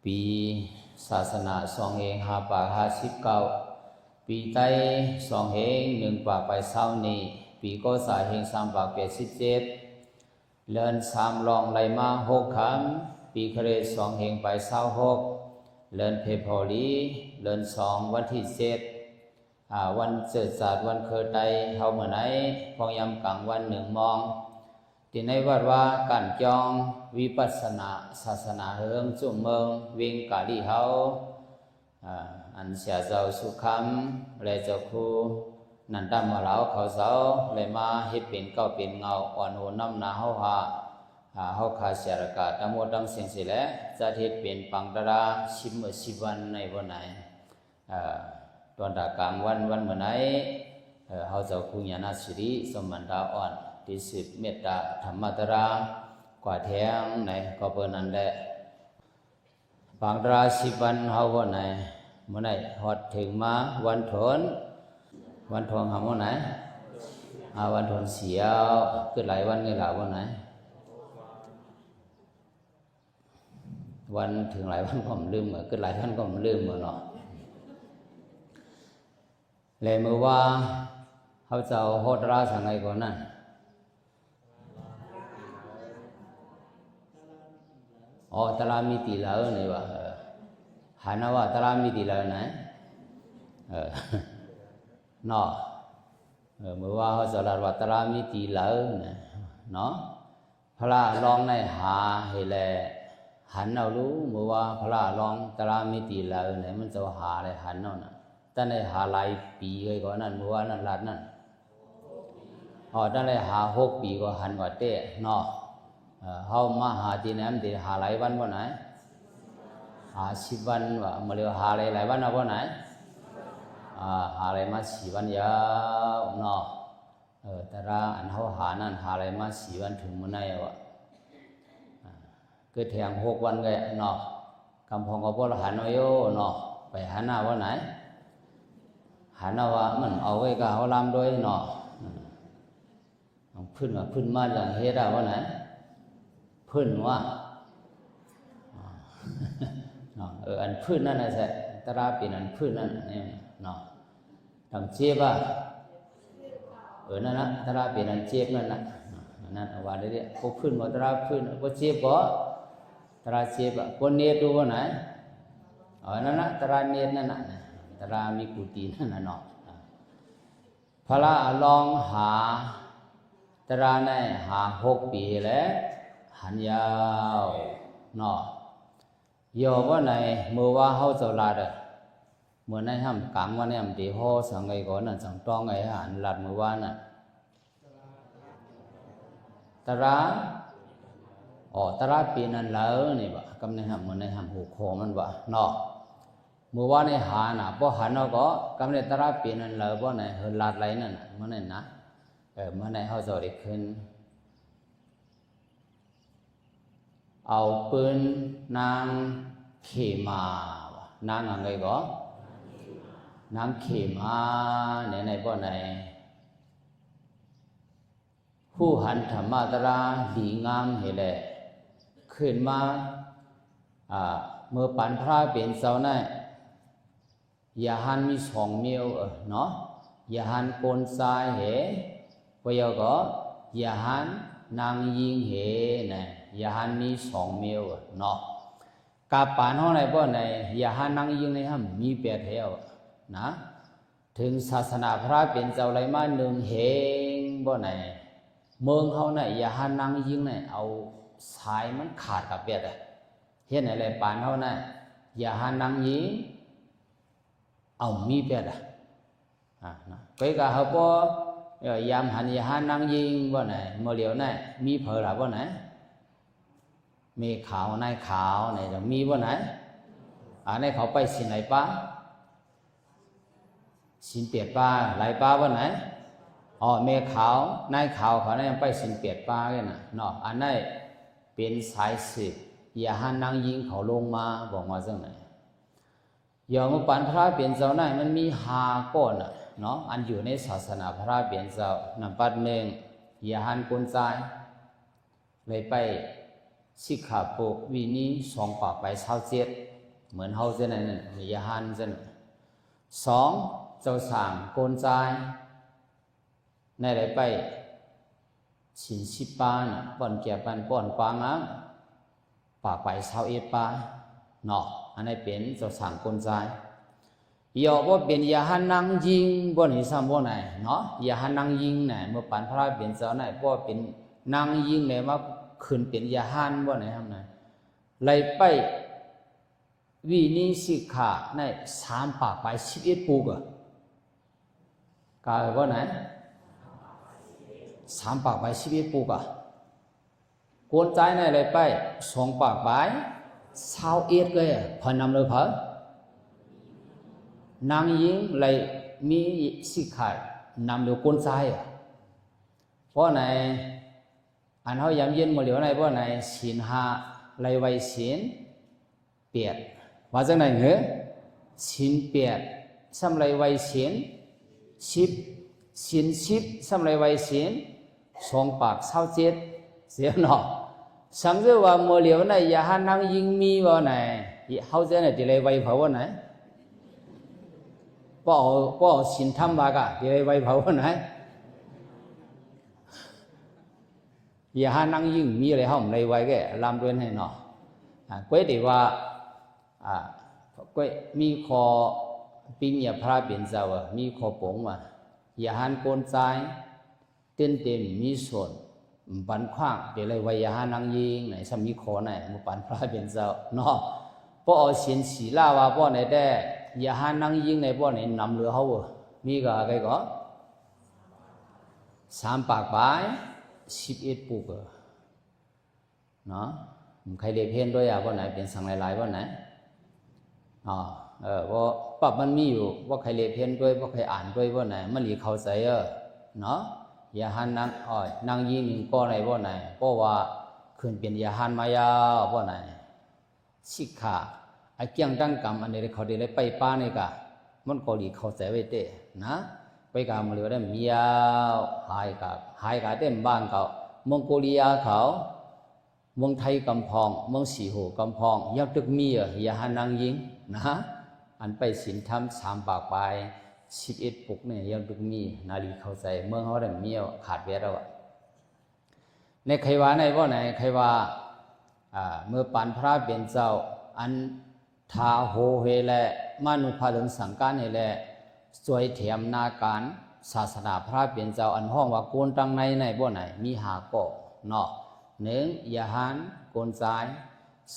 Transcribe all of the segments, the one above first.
ปีศาสนา2559ปีไต้1ปากไปเศร้านี้ปีก็สา3ปาก87เลิน3ลองไหลมา6คำปีคเร2ไป26เลินเพพอลีเลิน2วันที่7วันเจิดศาสตร์วันเคอไตเฮาเมื่อไหนพองยำกลางวัน1 มองที่ในวัดว่าการจองวิปัสสนาศาสนาเฮิงจุ่มเมืองวิ่งกาลีเฮาอันเสียเจ้าสุขัมและเจ้าครูนันตมาเหลาเขาเสาเลยมาเฮ็ดเป็นเก้าเป็นเงาอ่อนโหน้ำนาเฮาเฮาขาเสียรกาทั้งหมดทั้งสิ้นสิแลจะเฮ็ดเป็นปังตรา10 วันในวันไหนตอนตากลางวันเมื่อไหนเฮาเจ้าครูญาณสิริสมบันดาอ่อนที่10เมตตาธรรมตรากว่าแทงไหนก็เปิ้นนั่นแหละปังตรา10 วันเฮาวันไหนเมื่อไหนฮอดถึงมาวันโถนวันทองหาวันไหนวันโถนเสียวคือหลายวันไงล่ะวันไหนวันถึงหลายวันก็ลืมเหมือนคือหลายวันก็ลืมเหมือนเนาะเลยเมื่อว่าเขาเจ้าโหดราสังไงก่อนนั่นตลามีตีแล้วนี่วะหันว่าตลามีตีแล้วไหนเนาะเมื่อว่าเขาจะรัดว่าตลามีตีแล้วเนาะพระลองในหาให้แลหันเอารู้เมื่อว่าพระลองตลามีตีแล้วเนี่ยมันจะหาอะไรหันเอาน่ะตั้งแต่หาหลายปีเลยก่อนนั้นเมื่อว่านั้นรัดนั่นตั้งแต่หา6 ปีก็หันว่าเต้เนาะเฮามาหาที่นั้นที่หาหลายวันวันไหนหา10 วันว่ามาเรียกหาหลายวันนะวันไหนหาอะไรมา4 วันยาวเนาะแต่ละอันเฮาหานั่นหาอะไรมา4 วันถึงมื้อไหนวะคือแทง6 วันก็เนาะกำพองก็บ่หันเอาโยเนาะไปหันหน้าวันไหนหันหน้าว่ามันเอาไว้ก็เฮาลำด้วยเนาะพื้นมาอย่างเฮ็ดวันไหนพื้นว่าเนาะอันพื้นนั่นน่ะแท้ตราเป็นอันพื้นนั่นนี่เนาะต้องเจ็บนั่นน่ะตราเป็นอันเจ็บนั่นน่ะนั่นว่าได้พวกพื้นบ่ตราพื้นบ่เจ็บบ่ตราเจ็บบ่เนตดูว่าไหนนั่นน่ะตราเนตนั่นน่ะตรามีกุฏินั่นน่ะเนาะพระลองหาตราในหา6 ปีแล้วหันยาวเนาะโยว่าไหนเมื่อว่าเฮาเจ้าลาดเมื่อในห้ำกลางวันเนี่ยตีโฮสังไงก่อนน่ะสังตองไงหันลาดเมื่อวานน่ะตราตราปีนั้นแล้วนี่บ่กำในห้ำเมื่อในห้ำหูคอมันบ่เนาะเมื่อวานในหาน่ะบ่หันเอาก็กำในตราปีนั้นแล้วบ่ไหนเฮาลาดไหลนั่นน่ะเมื่อนั้นนะเมื่อไหนเฮาเจ้าได้ขึ้นเอาปืนนางเขมานางอะไรก็นางเขมาในบ่ไหนผู้หันธรรมตราดีงามเห็นแหละขึ้นมาเมื่อปันพระเป็นเจ้านั่นอย่าหันมี2 เมียวเนาะอย่าหันโกนทรายเหพยาก็อย่าหันนางยิงเหนะอย่าหันมี2 เมียวเนาะกาปานเฮาไหนบ่ไหนอย่าหันนางยิงในห้ำมี8 แถวนะถึงศาสนาพระเป็นเจ้าไรมา1 เฮงบ่ไหนเมืองเฮาไหนอย่าหันนางยิงไหนเอาสายมันขาดกับ8เฮ็ดไหนแลปานเฮาไหนอย่าหันนางยิงเอามี8นะไปกะเฮาบ่ยามหันอย่าหันนางยิงบ่ไหนมื้อเหลียวไหนมีเผอล่ะบ่ไหนมีขาวนายขาวไหนจะมีบ่ไหนในเขาไปสินไหนป้าสินเปียดป้าไหลป้าบ่ไหนเมฆขาวนายขาวเขาเนี่ยไปสินเปียดป้ากันน่ะเนาะอันนั้นเป็นสายสืบอย่าหันนางยิงเขาลงมาบอกว่าจังไหนอย่างเมื่อปันพระเปลี่ยนเจ้านั่นมันมี5 ก้อนน่ะเนาะอันอยู่ในศาสนาพระเปลี่ยนเจ้านับปัด1อย่าหันกลใจเลยไป สิกขาบทวินี้สองปากไปเช้าเจ็ดเหมือนเฮาเจ้านั่นมียาหันเจ้าสองเจ้าสางโกนใจในไรไปสินสิปานป้อนแก่ปันป้อนกวางอ่ะปากไปเช้าเอ็ดปาเนาะอันนี้เป็นเจ้าสางโกนใจยอว่าเป็นยาหันนางยิงบ่นี่ซ้ำบ่ไหนเนาะยาหันนางยิงไหนเมื่อปันพระเป็นเจ้าไหนบ่เป็นนางยิงไหนมาขึ้นเป็นยาหันบ่ไหนทำไหนไล่ไปวินิสิกขาในสามปากไป11ปุกอะกายบ่ไหนสามปากไป11ปุกอะโกนใจในไล่ไปสองปากไป21เลยพอนำเลยพอนางยิงเลยมีสิกขานำเดี๋ยวโกนใจอะเพราะไหนอันเขาย้ำเย็นมาเหลียวไหนเพราะไหนศีลห้าเลยไว้ศีลเปียดว่าจังไหนเหรอศีลเปียดสำไรไว้ศีลชิบศีลชิบสำไรไว้ศีลสองปากเศร้าเจ็ดเสียหนอสังเกตว่ามาเหลียวไหนอย่าหันนางยิงมีว่าไหนเขาจะไหนจะเลยไว้เผาว่าไหนป้อศีลธรรมบากะจะเลยไว้เผาว่าไหนอย่าหานั่งยิ่งมีอะไรห้องในไว้แกลำด้วยให้หนอก้อยดีว่าก้อยมีคอปีนี้พระเป็นเจ้ามีคอปงว่าอย่าหันโกนใจเต็มมีส่วนปันขว้างเดี๋ยวเลยว่าอย่าหานั่งยิ่งไหนสมีคอไหนมุปันพระเป็นเจ้าเนาะป้อเสียนสีลาว่าป้อไหนได้อย่าหานั่งยิ่งในป้อไหนนำเรือเขามีก็อะไรก็สามปากไป11ปุกเนาะใครเรียกเพี้ยนด้วยว่าไหนเป็นสังหลายว่าไหนว่าปั๊บมันมีอยู่ว่าใครเรียกเพี้ยนด้วยว่าใครอ่านด้วยว่าไหนมันหลีเข้าใจเนาะอย่าหันนางยิงป้อไหนว่าไหนป้อว่าขึ้นเป็นอย่าหันมายาว่าไหนสิกขาไอ้เกี่ยงดังกรรมอันนี้เขาได้เลยไปป้านี่กะมันก็หลีเข้าใจไว้เต้นะไปกามาเรียกได้มียาวหายกาเต็มบ้านเขามองโกเลียเขาเมืองไทยกำพองเมืองสีหูกำพองยักษ์ตึกมีอย่าหานางยิงนะอันไปศีลธรรมสามปากไป11ปุกเนี่ยยักษ์ตึกมีนาลีเข้าใจเมืองเขาได้มีขาดเวทแล้วในใครว่าในว่าไหนใครว่าเมื่อปันพระเป็นเจ้าอันทาโหเฮแลมานุภาลสังการเฮแลสวยเทียมนาการศาสนาพระเป็นเจ้าอันห้องว่าโกนตังในบ่ไหนมีหาก็เนาะหนึ่งอย่าหันโกนใจ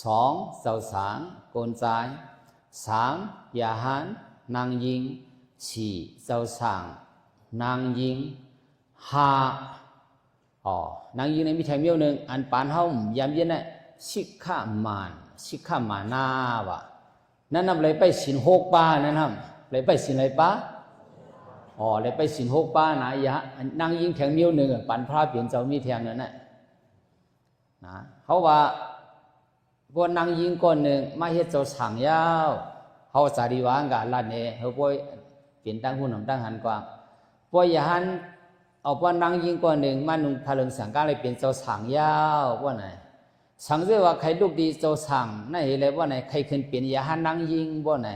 สองเจ้าสางโกนใจสามอย่าหันนางยิงสี่เจ้าสางนางยิงห้านางยิงในมีแถมเดียวหนึ่งอันปานเฮายามเย็นน่ะสิกขามานาวะนั่นนำเลยไปศีล6ป้านั่นนำเลยไปศีลอะไรป้าเลยไปศีล6ป้านะอย่านางยิงแถมเดียวหนึ่งปันพระเปลี่ยนเจ้ามีแถมนั่นน่ะนะเขาว่าพวกนางยิงก่อนหนึ่งมาเฮ็ดเจ้าสั่งยาวเขาสารีวางกันลาดเนี่ยเขาป่วยเปลี่ยนตั้งหุ่นตั้งหันกว้างป่วยอย่าหันเอาพวกนางยิงก่อนหนึ่งมานุ่งพลังสังการเลยเปลี่ยนเจ้าสั่งยาวว่าไหนสังเกตว่าใครลูกดีเจ้าสั่งนั่นเห็นเลยว่าไหนใครขึ้นเปลี่ยนอย่าหันนางยิงว่าไหน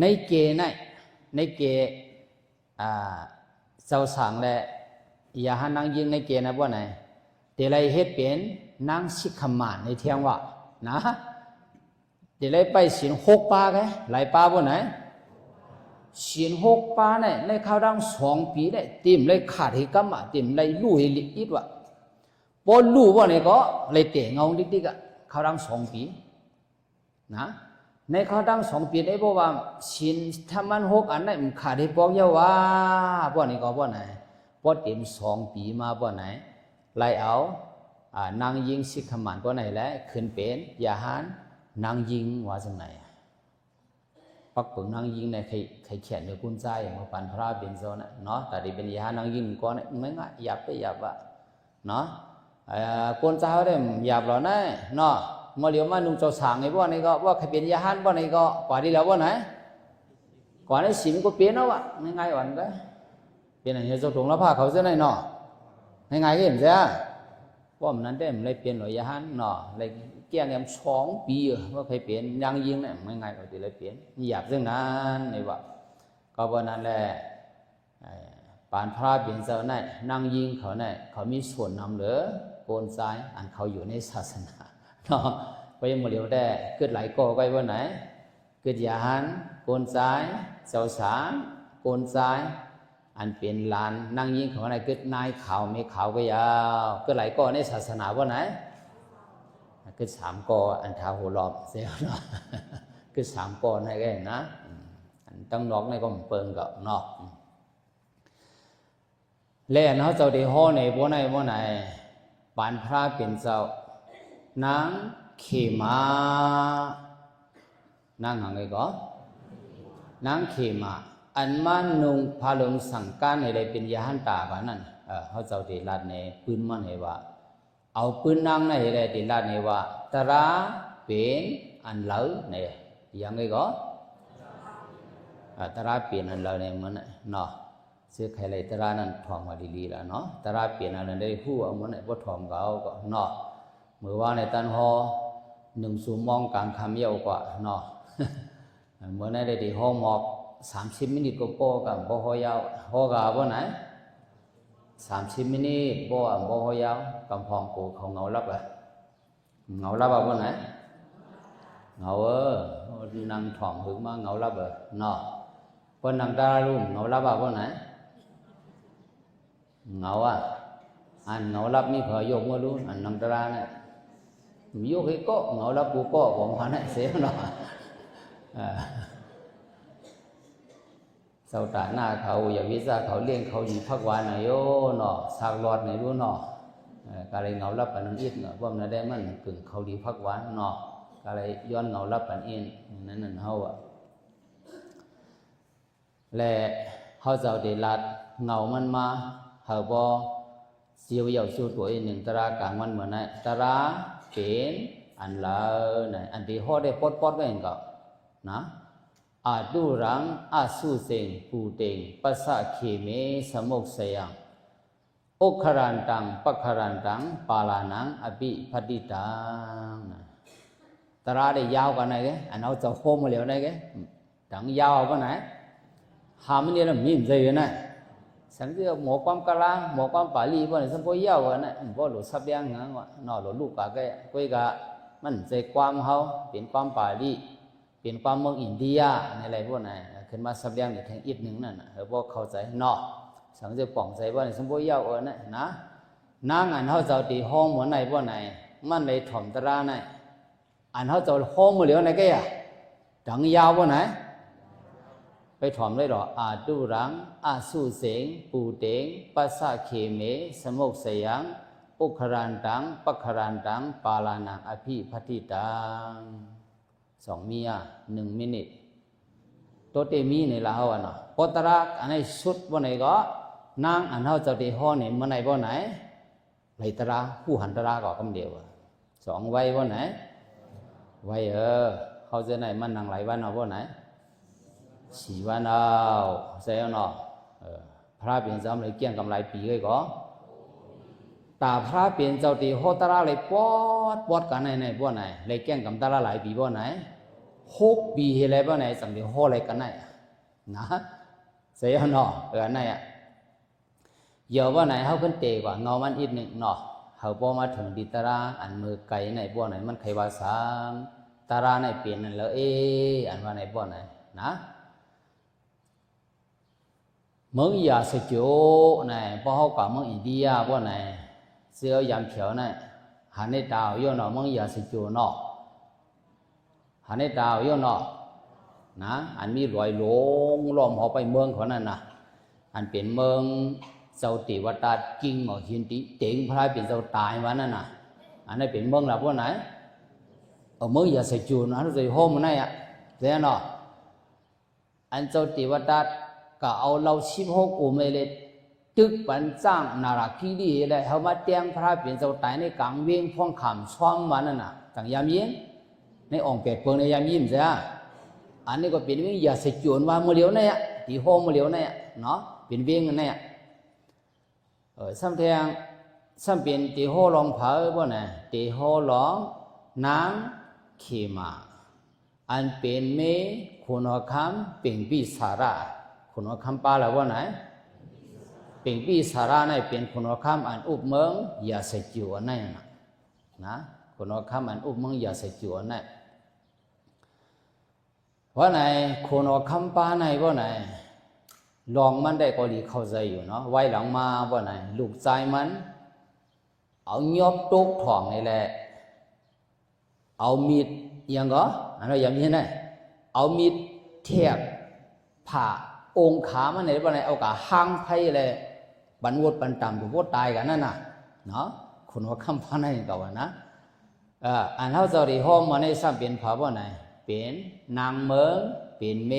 ในเกณฑ์ในเกณฑ์เจ้าสั่งและอย่าหันนางยิงในเกณฑ์นะว่าไหนเดี๋ยวไรเฮ็ดเป็นนางสิกขมานในเทียงว่านะเดี๋ยวไรไปศีล6ป้าไงหลายป้าว่าไหนศีล6ป้าเนี่ยในข้าวดัง2 ปีเนี่ยติ่มเลยขาดให้กำติ่มเลยลู่ให้ลิอิดว่าพอลู่ว่าเนี่ยก็เลยเตะเงาดิ๊กๆข้าวดัง2 ปีนะในข้าวดัง2 ปีได้บอกว่าศีลธรรมัน6อันนั้นขาดให้บอกเยาว่าว่านี่ก็ว่าไหนพอเต็ม2 ปีมาว่าไหนไล่เอานางยิงสิกขมานก็ไหนแหละขึ้นเป็นอย่าหันนางยิงว่าจังไหนปักปึงนางยิงในใครเขียนในกุญใจมาปันพระเป็นโซนเนาะแต่ที่เป็นอย่าหันนางยิงก็เนี่ยไม่ง่ายหยาบไปหยาบว่าเนาะกุญใจเขาได้หยาบหรอเนี่ยเนาะมาเลี้ยวมานุ่งเจ้าสางไอ้พวกนี้ก็ว่าใครเป็นอย่าหันพวกนี้ก็กว่าที่แล้วว่าไหนกว่านี้สิมก็เปลี่ยนแล้ววะง่ายๆวันก็เป็นอะไรเจ้าถุงแล้วผ้าเขาจะไหนเนาะง่ายๆก็เห็นใช่ไหม ว่ามันนั้นได้มันเลยเปลี่ยนหน่อยยาหันเนาะเลยเกี่ยงยัง2 ปีว่าใครเปลี่ยนยังยิงเนี่ยไม่ง่ายก็จะเลยเปลี่ยนอยากเรื่องนั้นนี่ว่าก็วันนั้นแหละปานพระเปลี่ยนเจ้าไหนนั่งยิงเขาไหนเขามีส่วนนำเหลือโกนซ้ายอันเขาอยู่ในศาสนาเนาะไปยังมาเลี้ยวได้เกิดหลายก่อไปวันไหนเกิดยาหันโกนซ้ายเจ้าสามโกนซ้ายอันเป็นลานนั่งยิงเขาไหนเกิดนายเขาไม่เขาก็ยาวเกิดหลายก่อในศาสนาวันไหนเกิด3 ก่ออันท้าหัวรอบเสียเนาะเกิด3 ก่อให้แกนะอันตั้งนอกในก็มันเปิงกับนอกเล่นเขาเจ้าดีห้อในบ่ไหนปานพระเป็นเจ้านางเขมานางหางไงก็นางเขมาอันมันนุงพาลงสังการในใดเป็นยาหันตากันนั่นเขาเจ้าดีลาดในปืนมันให้ว่าเอาปืนนางในใดดีลาดในว่าตราเป็นอันเหลาในยังไงก็ตราเป็นอันเหลาในมันเนาะเสื้อใครเลยตรานั้นทองมาดีๆแล้วเนาะตราเปลี่ยนอะไรได้ผู้เอามันไหนพวกทองเขาก็เนาะเมื่อว่าในตันหอ1 ชั่วโมงกลางคำเยาวกว่าเนาะเมื่อในได้ดีห้องหมอก30 มินิก็พอกับบ่หอยาวหอกับบ่ไหน30 มินิบ่บ่หอยาวกำพองกูเขาเงาลับเงาลับบ่ไหนเงานั่งถ่องหึงมาเงาลับเนาะเพิ่นนั่งตาลุ่มเงาลับบ่ไหนเงาอันเงาลับนี่เขายกมาดูอันนั่งตาเนี่ยยกให้ก็เงาลับกูก็ของมันเสียเนาะเสาตาหน้าเขาอย่าวิซ่าเขาเลี้ยงเขาอยู่พักวานหน่อยโยเนาะสากหลอดในรู้เนาะก็เลยเงาลับปันอิดเนาะว่ามันได้มันกึ่งเขาดีพักวานเนาะก็เลยย้อนเงาลับปันอินนั่นเฮาและเขาเจ้าได้ลัดเงามันมาเฮาบ่เสียวเหย่าสู้ตัว1 ตารากลางมันเหมือนนั้นตาราเป็นอันละนั่นอันที่ฮอได้ปดไว้เองก็นะอาดุรังอาสุเสงปูเตงปัสสะเขเมสมุกเสยังอุครันตังปัครันตังปาลานังอภิปฏิตังตาราได้ยาวกันไหนแกอันเอาเจ้าโคมาเหลียวไหนแกดังยาวกันไหนหามันเนี่ยละมีมใจนะสันติหมอความกะลาหมอความปาลีบ่สัมโพยาวกันนะบ่หลุดสับยังงั้นว่านอหลุดลูกกะแกก้อยกะมันใจความเฮาเป็นความปาลีเป็นความเมืองอินเดียในอะไรพวกนั้นขึ้นมาสับยังนี่แทงอีกนึงนั่นน่ะเฮาบ่เข้าใจเนาะสังจะป่องใจบ่สัมโพยาวนะนางอันเฮาเจ้าตีห้องเหมือนไหนพวกไหนมันเลยถ่อมตราไหนอันเฮาเจ้าห้องมื้อเหลียวไหนแกอ่ะดังยาวบ่ไหนไปถ่อมเลยดอกอาดุรังอาสุเสงปูเตงปัสสะเขเมสมุกเสยังอุครันตังปัครันตังปาลานังอภิปฏิตัง2 มี1 มินิตัวเตมีในละเฮาเนาะปตระอันไหนสุดบ่ไหนก็นางอันเฮาเจ้าที่ฮ้อนี่มื้อไหนบ่ไหนไหลตระผู้หันตระก็คำเดียว2 ไว้บ่ไหนไว้เขาจะไหนมันนั่งหลายวันเอาบ่ไหน4 วันเอาใช่เนาะพระเปลี่ยนเจ้าเลยเกี่ยงกำไรปีเลยก็ตาพระเปลี่ยนเจ้าตีโหตระเลยปอดกันไหนบ่ไหนเลยเกี่ยงกำตระหลายปีบ่ไหน6 ปีอะไรบ่ไหนสังเดียวโหอะไรกันไหนนะใช่เนาะอันไหนเยอะบ่ไหนเขาขึ้นเตะกว่าเงามันอีกนึงเนาะเขาพอมาถึงดิตระอันมือไก่ไหนบ่ไหนมันใครว่า3 ตระไหนเปลี่ยนนั่นแล้วอันว่าไหนบ่ไหนนะเมืองยาสจูnày bao họ cả มืองอินเดียบ่ไหนเสื้อยามเขียวnàyหันในดาวย่อเนาะเมืองยาสจูเนาะหันในดาวย่อเนาะนะอันมีรอยหลงล้อมเขาไปเมืองเขานั่นน่ะอันเป็นเมืองเจ้าติวัตากิ่งหมอหินติเต็งพระเป็นเจ้าตายวันนั่นน่ะอันนั้นเป็นเมืองละบ่ไหนเมืองยาสจูนะรู้สึกโฮมนั่นอ่ะเด้อเนาะอันเจ้าติวัตาก็เอาเรา16 อุเมเลตึกปันจ้างนาราคีดีเลยเขามาแจ้งพระเป็นเจ้าตายในกลางเวียงพ่องขำช่องมันนั่นน่ะต่างยามเย็นในองค์เป็ดเปิงในยามยิ้มใช่ไหมอันนี้ก็เป็นเวียงยาสจวนว่ามือเหลียวเนี่ยที่ห้องมือเหลียวเนี่ยเนาะเป็นเวียงเนี่ยซ้ำแทง สัมเป็นตีโหลองเผาบ่ไหนตีโหลองนางเขมาอันเป็นเมคุณคำเป็นปีสาระคุณคำปาแล้วบ่ไหนเป็นปีสาระในเป็นคุณคำอันอุบเมืองอย่าใส่จิ๋วนั่นนะคุณคำอันอุบเมืองอย่าใส่จิ๋วนั่นว่าไหนคุณคำปาในบ่ไหนลองมันได้ก็ดีเข้าใจอยู่เนาะไว้หลังมาบ่ไหนลูกใจมันเอายอบตุกถ่องนี่แหละเอามีดยังก็อะไรอย่างนี้นะเอามีดเทียบผ่าองค์ขามันไหนบ่ไหนเอากะหางไผ่เลยบรรวดบรรตามถูกวดตายกันนั่นน่ะเนาะคุณว่าคำพันให้ก่อนนะอันเท่าจะได้ห้องมาในซ้ำเป็นผาบ่ไหนเป็นนางเมืองเป็นเม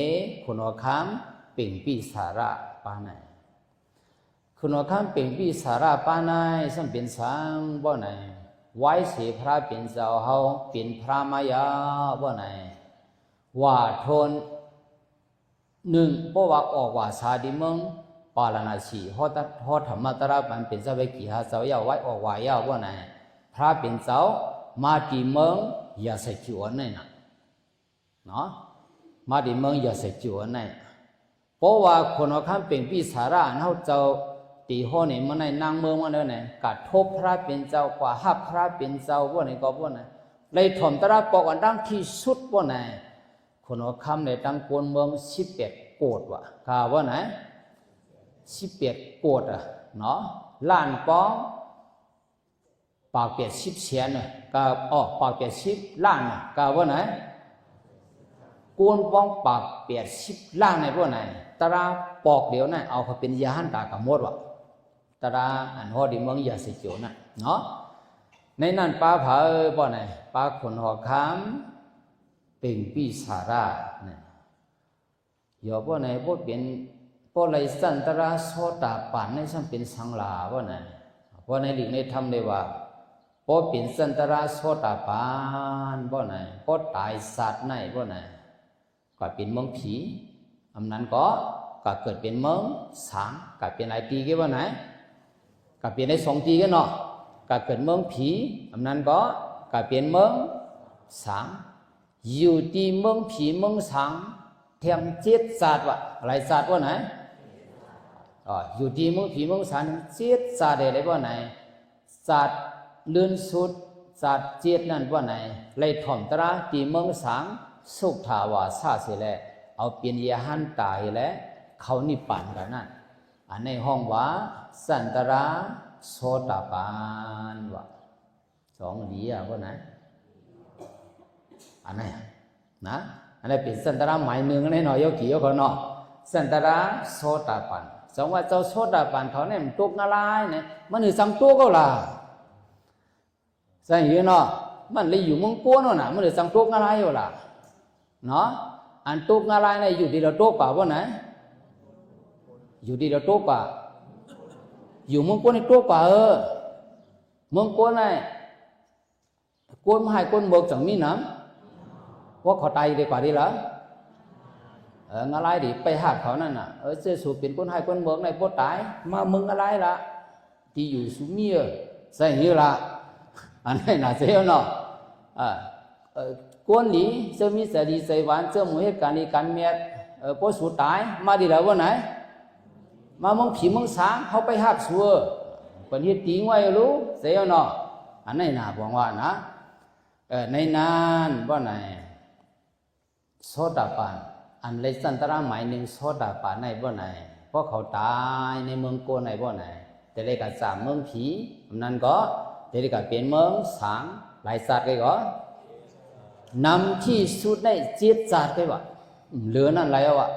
คุณว่าคำเป็นปีสาระปาไหนคุณว่าคำเป็นปีสาระปาไหนซ้ำเป็นสังบ่ไหนไว้เสียพระเป็นเจ้าเฮาเป็นพระมายาบ่ไหนว่าทนหนึ่งเพราะว่าออกว่าสาดิเมืองปาลนาชีฮอธรรมตระมันเป็นเจ้าไปกี่หาเจ้าเยาไว้ออกว่าเยาบ่ไหนพระเป็นเจ้ามาดีเมืองอย่าใส่จิ๋วนั่นน่ะเนาะมาดีเมืองอย่าใส่จิ๋วนั่นเพราะว่าคนว่าคำเป็นปีสาระเฮาเจ้าตีห้อนี่มันในนางเมืองมันเนี่ยนะกัดทบพระเป็นเจ้ากว่าหับพระเป็นเจ้าบ่ไหนก็บ่ไหนเลยถ่อมตระปอกอันดังที่สุดบ่ไหนคนว่าคำในตั้งกวนเมือง11โกดว่ะกาบ่ไหน11โกดอ่ะเนาะล้านป้องปาก10เสียนน่ะกาปาก10ล้านน่ะกาบ่ไหนกวนป้องปาก10ล้านในบ่ไหนตระปอกเดียวนั่นเอาเขาเป็นยาหันตากะหมดว่ะตราอันฮอดีเมืองอย่าสิโจน่ะเนาะในนั้นป้าผาบ่ไหนป้าคนหอคำเป็นปีสาระเนี่ยอย่าบ่ไหนบ่เป็นบ่ไหลสันตราโสตาปันในซ้ำเป็นสังลาบ่ไหนบ่ในหลีกในธรรมได้ว่าบ่เป็นสันตราโสตาปันบ่ไหนบ่ตายสัตว์ในบ่ไหนก็เป็นเมืองผีอำนั้นก็เกิดเป็นเมืองสางก็เป็นหลายปีกี่บ่ไหนก็เปลี่ยนได้2ทีกันเนาะก็เกิดเมืองผีอำนั้นก็เปลี่ยนเมืองสางอยู่ที่เมืองผีเมืองสางเทียม7ศาสตร์ว่ะอะไรศาสตร์ว่าไหนอยู่ที่เมืองผีเมืองสาง7ศาสตร์ได้ว่าไหนศาสตร์ลื่นสุดศาสตร์7นั่นว่าไหนเลยถ่อมตราที่เมืองสางสุขถาวาสาเสียแล้วเอาเปลี่ยนยาหันตายแล้วเขานิพพานกันนั่นอันในห้องว่าสันตราโสตาปันว่ะ2ดีอ่ะว่าไหนอันไหนนะอันนี้เป็นสันตราหมายหนึ่งในหน่อยกี่ยกเขาเนาะสันตราโสตาปัน2ว่าเจ้าโสตาปันเขาเนี่ยมันตุกอะไรเนี่ยมันอยู่สังตัวก็ล่ะใช่ไหมเนาะมันเลยอยู่เมืองกัวเนาะนะมันอยู่สังตุกอะไรอยู่ล่ะเนาะอันตุกอะไรเนี่ยอยู่ที่เราตุกป่ะว่าไหนอยู่ที่เราตุกป่ะอยู่เมืองกวนในตัวป่าเมืองกวนnàyกวนhaiกวนเบิกchẳngมีน้ำว่าเขาตายดีกว่าดีแล้วอะไรดิไปหาเขานั่นน่ะเจ้าสูบเป็นกวนhaiกวนเบิกในพวกตายมามึงอะไรล่ะที่อยู่สุมีใช่หิวละอันนี้น่าเสียเนาะกวนนี้จะมีเสดีเสวานเจ้าหมู่เหตุการณ์นี้การเมียพวกสูตายมาดีแล้วว่าไหนมาเมืองผีเมืองสางเขาไปหักสัวเป็นเหตุตีไว้รู้เสียเนาะอันนี้น่าบอกว่านะในนั้นว่าไหนโสดาปันอันเลยสันตระหมายหนึ่งโสดาปันในว่าไหนเพราะเขาตายในเมืองโกในว่าไหนแต่เลยกับสามเมืองผีนั้นก็แต่เลยกับเป็นเมืองสางหลายศาสตร์เลยก็นำที่สุดใน7ศาสตร์เลยว่าเหลือนั่นอะไรวะ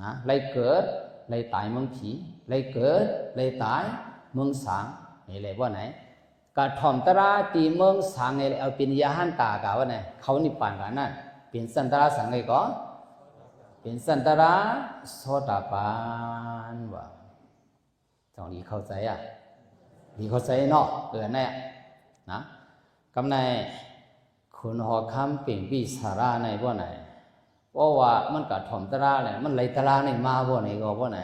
นะเลยเกิดเลยตายเมืองผีเลยเกิดเลยตายเมืองสางนี่เลยว่าไหนกระถ่อมตราตีเมืองสางนี่เอาเป็นยาหันตากะว่าไหนเขานิพพานกันนั่นเป็นสันตราสังไงก็เป็นสันตราโสตาปันว่าตรงนี้เข้าใจอ่ะนี่เข้าใจเนาะเนี่ยนะกำในคุณหอคำเปลี่ยนปีสาราในว่าไหนเพราะว่ามันกัดถ่อมตราเลยมันไหลตราในมาบ่ไหนก็บ่ไหน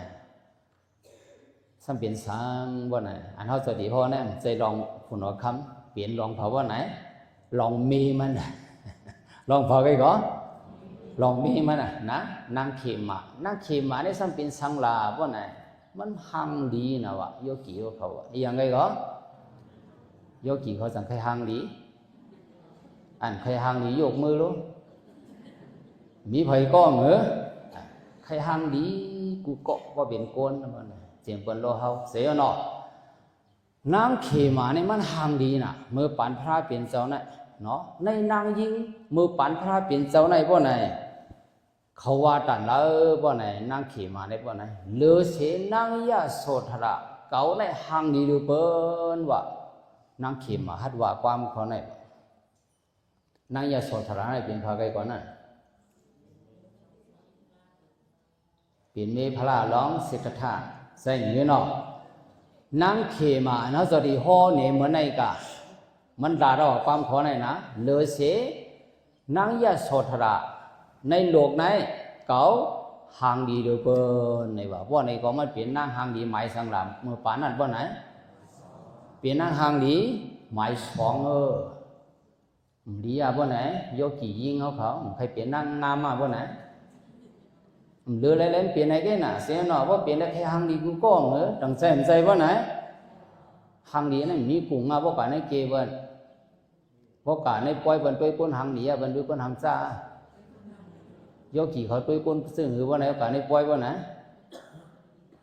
ซ้ำเปลี่ยนซ้ำว่าไหนอันเขาจะดีพอเนี่ยใจลองคุณว่าคำเปลี่ยนลองเผาว่าไหนลองมีมันลองเผาไปก่อนลองมีมันนะนางเขมาเนี่ยซ้ำเป็นสังลาว่าไหนมันหังดีนะวะโยกีเขาอย่างไรก็โยกีเขาสั่งใครหังดีอันใครหังดียกมือรู้มีไผก็เหมือใครหังดีกูเกาะว่าเป็นโกนมันเจียงเปิ้นโลเฮาเสียเนาะนางเขมาเนี่ยมันหังดีนะมือปันพระเป็นเจ้าไหนเนาะในนางยิงมือปันพระเป็นเจ้าไหนบ่ไหนเขาว่าตันแล้วบ่ไหนนางเขมาเนี่ยบ่ไหนเลือเสนางยะโสธระเก่าในหังดีดูเปิ้นว่านางเขมาฮัดว่าความเขาไหนนางยะโสธระเนี่ยเป็นพระไกก่อนนั่นเป็นเมพลาร้องสิทธัตถะใส่เงี้ยเนาะนางเขมาเนาะจะดีห่อเนี่ยเหมือนในกะมันด่าเราความขอไหนนะเลือเสนางยะโสธระในโลกไหนเก่าหางดีโดยเปิ้นในว่าในก็มันเป็นนางหางดีหมายสังลามเมื่อป่านนั้นบ่ไหนเป็นนางหางดีหมายสองดีอ่ะบ่ไหนโยกียิงเขาใครเป็นนางงามอ่ะบ่ไหนเลือเล่นเปลี่ยนไหนกันน่ะเสียหน่อว่าเปลี่ยนได้แค่หางดีกูก็เหรอตั้งใจบ่ไหนหางดีนั่นมีกุ้งอ่ะบ่กะในเกเบิ่นบ่กะในปล่อยเบิ่นตัวคนหางดีอ่ะเบิ่นด้วยคนหางจ้าโยกีเขาตัวคนซึ่งหรือว่าไหนกะในปล่อยบ่ไหน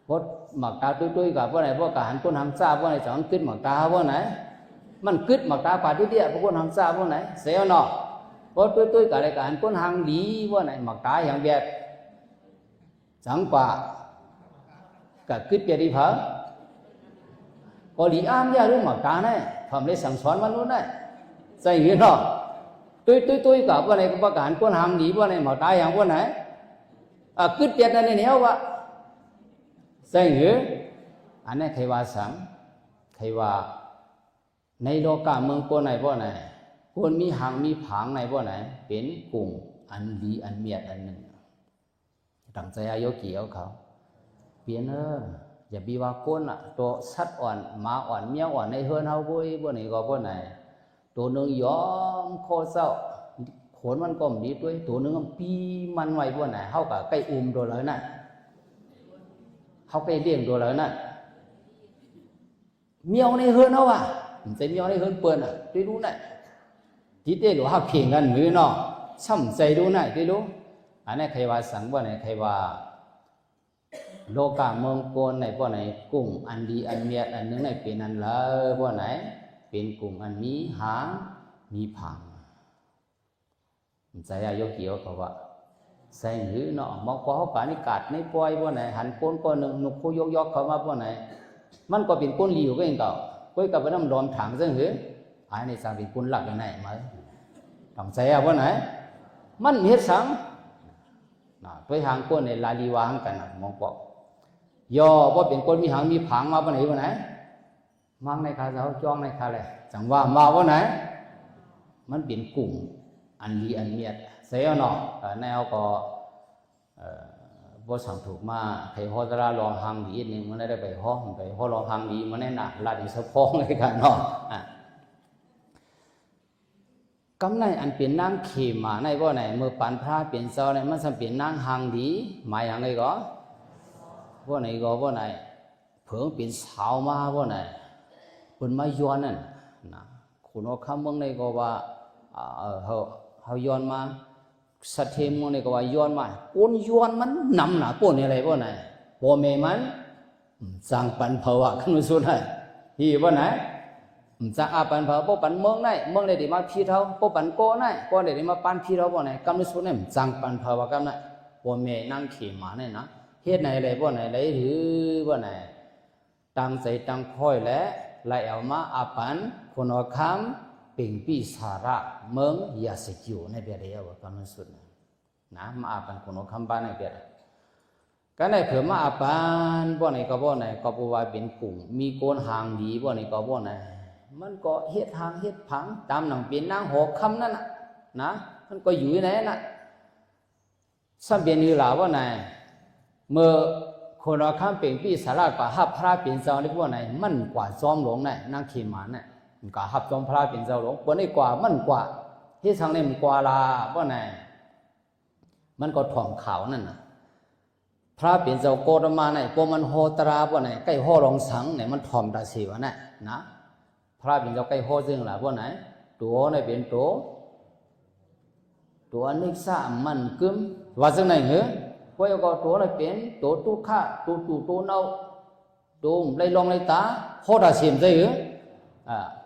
บ่หมักตาตุ้ยๆกะบ่ไหนบ่กะหันคนหางจ้าบ่ไหนจังกึดหมักตาบ่ไหนมันกึดหมักตาปาดิเดียบ่คนหางจ้าบ่ไหนเสียหน่อบ่ตุ้ยๆกะได้กะหันคนหางดีบ่ไหนหมักตาอย่างแบบจังป่ากะกึดเปียดีพะก็ดีอ้ามยารู้หมักตาเนี่ยทำได้สั่งสอนมันรู้ได้ใส่เงี้ยเนาะตุ้ยกับว่าไหนก็ประกาศคนหางหนีว่าไหนหมักตาอย่างว่าไหนกึดเปียดนั่นเนี่ยว่าใส่เงี้ยอันนี้ใครว่าสังใครว่าในโลกาเมืองคนไหนว่าไหนคนมีหางมีผางไหนว่าไหนเป็นกุ้งอันดีอันเมียดอันหนึ่งตั้งใจอายุกี่เขาเปลี่ยนอย่าบีว่าก้นตัวสัตว์อ่อนม้าอ่อนเมียอ่อนในเฮือนเฮาบ่นี่ก็บ่ไหนตัวนึงยอมโคเศร้าขนมันก็ดีด้วยตัวนึงปีมันไว้บ่ไหนเฮาก็ใกล้อุ้มโดนแล้วนั่นเฮาใกล้เลี้ยงโดนแล้วนั่นเมียวในเฮือนเฮาใจเมียวในเฮือนเปิ้นได้รู้นั่นที่ได้รู้เฮาเพ่งกันมือเนาะช้ำใจรู้นั่นได้รู้อันนี้ใครว่าสังบ่ไหนใครว่าโลกาเมืองโกนในบ่ไหนกุ้งอันดีอันเมียดอันนึงในเป็นอันเลยบ่ไหนเป็นกุ้งอันมีหางมีผางใจอายุเกี่ยวเขาว่าใส่หือเนาะมองก็เขากานี่กัดในปล่อยบ่ไหนหันโกนก็หนึ่งนุกคู่ยกเข้ามาบ่ไหนมันก็เป็นก้นหลิวก็เองเก่าก้อยกับน้ำร้อนถังซึ่งหือภายในสามเป็นก้นหลักยังไงมั้ยต้องใจบ่ไหนมันมีสังตัวหางก้นในลาลีวางกันมองบอกย่อว่าเป็นก้นมีหางมีผางมาวันไหนวันไหนมั่งในคาเขาจ้องในคาเลยจังว่ามาวันไหนมันเป็นกลุ่มอันดีอันเมียดเสียเนาะแนวก็บ่สั่งถูกมาใครฮอดราลองหางดีนึงมันได้ไปห้องไปฮอดลองหางดีมันแน่น่ะลาดีสะพองเลยกันเนาะกำไรอันเป็นนางเขมาในบ่ไหนเมื่อปันพระเป็นเจ้าในมันสัมเป็นนางหางดีหมายอย่างไรก็บ่ไหนก็บ่ไหนเพิ่งเป็นสาวมาบ่ไหนคนมาย้อนนั่นนะคุณเอาคำเมืองในก็ว่าเขาย้อนมาสัตเทมเมืองในก็ว่าย้อนมาก้นย้อนมันนำหนาก้นอะไรบ่ไหนบ่แม่มันสั่งปันเผาขึ้นมาสุดให้ที่บ่ไหนจะอาปันเผาพวกปันเมืองได้ดีมาพี่เท่าพวกปันโก้ได้โก้ได้มาปันพี่เท่าบ่ไหนกำลังสุดเนี่ยจังปันเผากันได้บ่แม่นั่งเขี่ยมาเนี่ยนะเฮ็ดไหนอะไรบ่ไหนไหนหรือบ่ไหนตั้งใจตั้งค่อยและไล่เอามาอาปันคนเอาคำเป็นปีสาระเมืองยาสิกิวในเบียดเดียวกำลังสุดนะมาอาปันคนเอาคำบ้านในเบียดกันได้เผื่อมาอาปันบ่ไหนก็บ่ไหนก็บ่ว่าเป็นกลุ่มมีโกนหางดีบ่ไหนก็บ่ไหนมันก็เฮ็ดทางเฮ็ดผังตามหนังเป็นนางหอกคำนั่นน่ะนะมันก็อยู่ในนั้นน่ะซ้ำเป็นอยู่หลาว่าไหนเมื่อ คนเราข้ามเปลี่ยนปีสาราป่าฮับพระเปลี่ยนเจ้าในพวกไหนมันกว่าจอมหลวงเนี่ยนางขีมาเนี่ยมันกว่าฮับจอมพระเปลี่ยนเจ้าหลวงพวกนี้กว่ามันกว่าที่ทางนี้มันกว่าลาพวกไหนมันก็ถ่อมขาวนั่นนะพระเปลี่ยนเจ้าโกรมาเนี่ยพวกมันโหตราพวกไหนใกล้ห่อรองสังเนี่ยมันถ่อมตาสีวะเนี่ยนะพระเปลี่ยนเจ้าใกล้ห่อซึ่งหล่ะพวกไหนตัวเนี่ยเป็นตัวนิสามันกึมว่าซึ่งไหนเหรอพวกก็ตัวเนี่ยเป็นตัวตุขะตัวเน่าตัวไรลองไรตาโหดาเสียมใช่เหรอ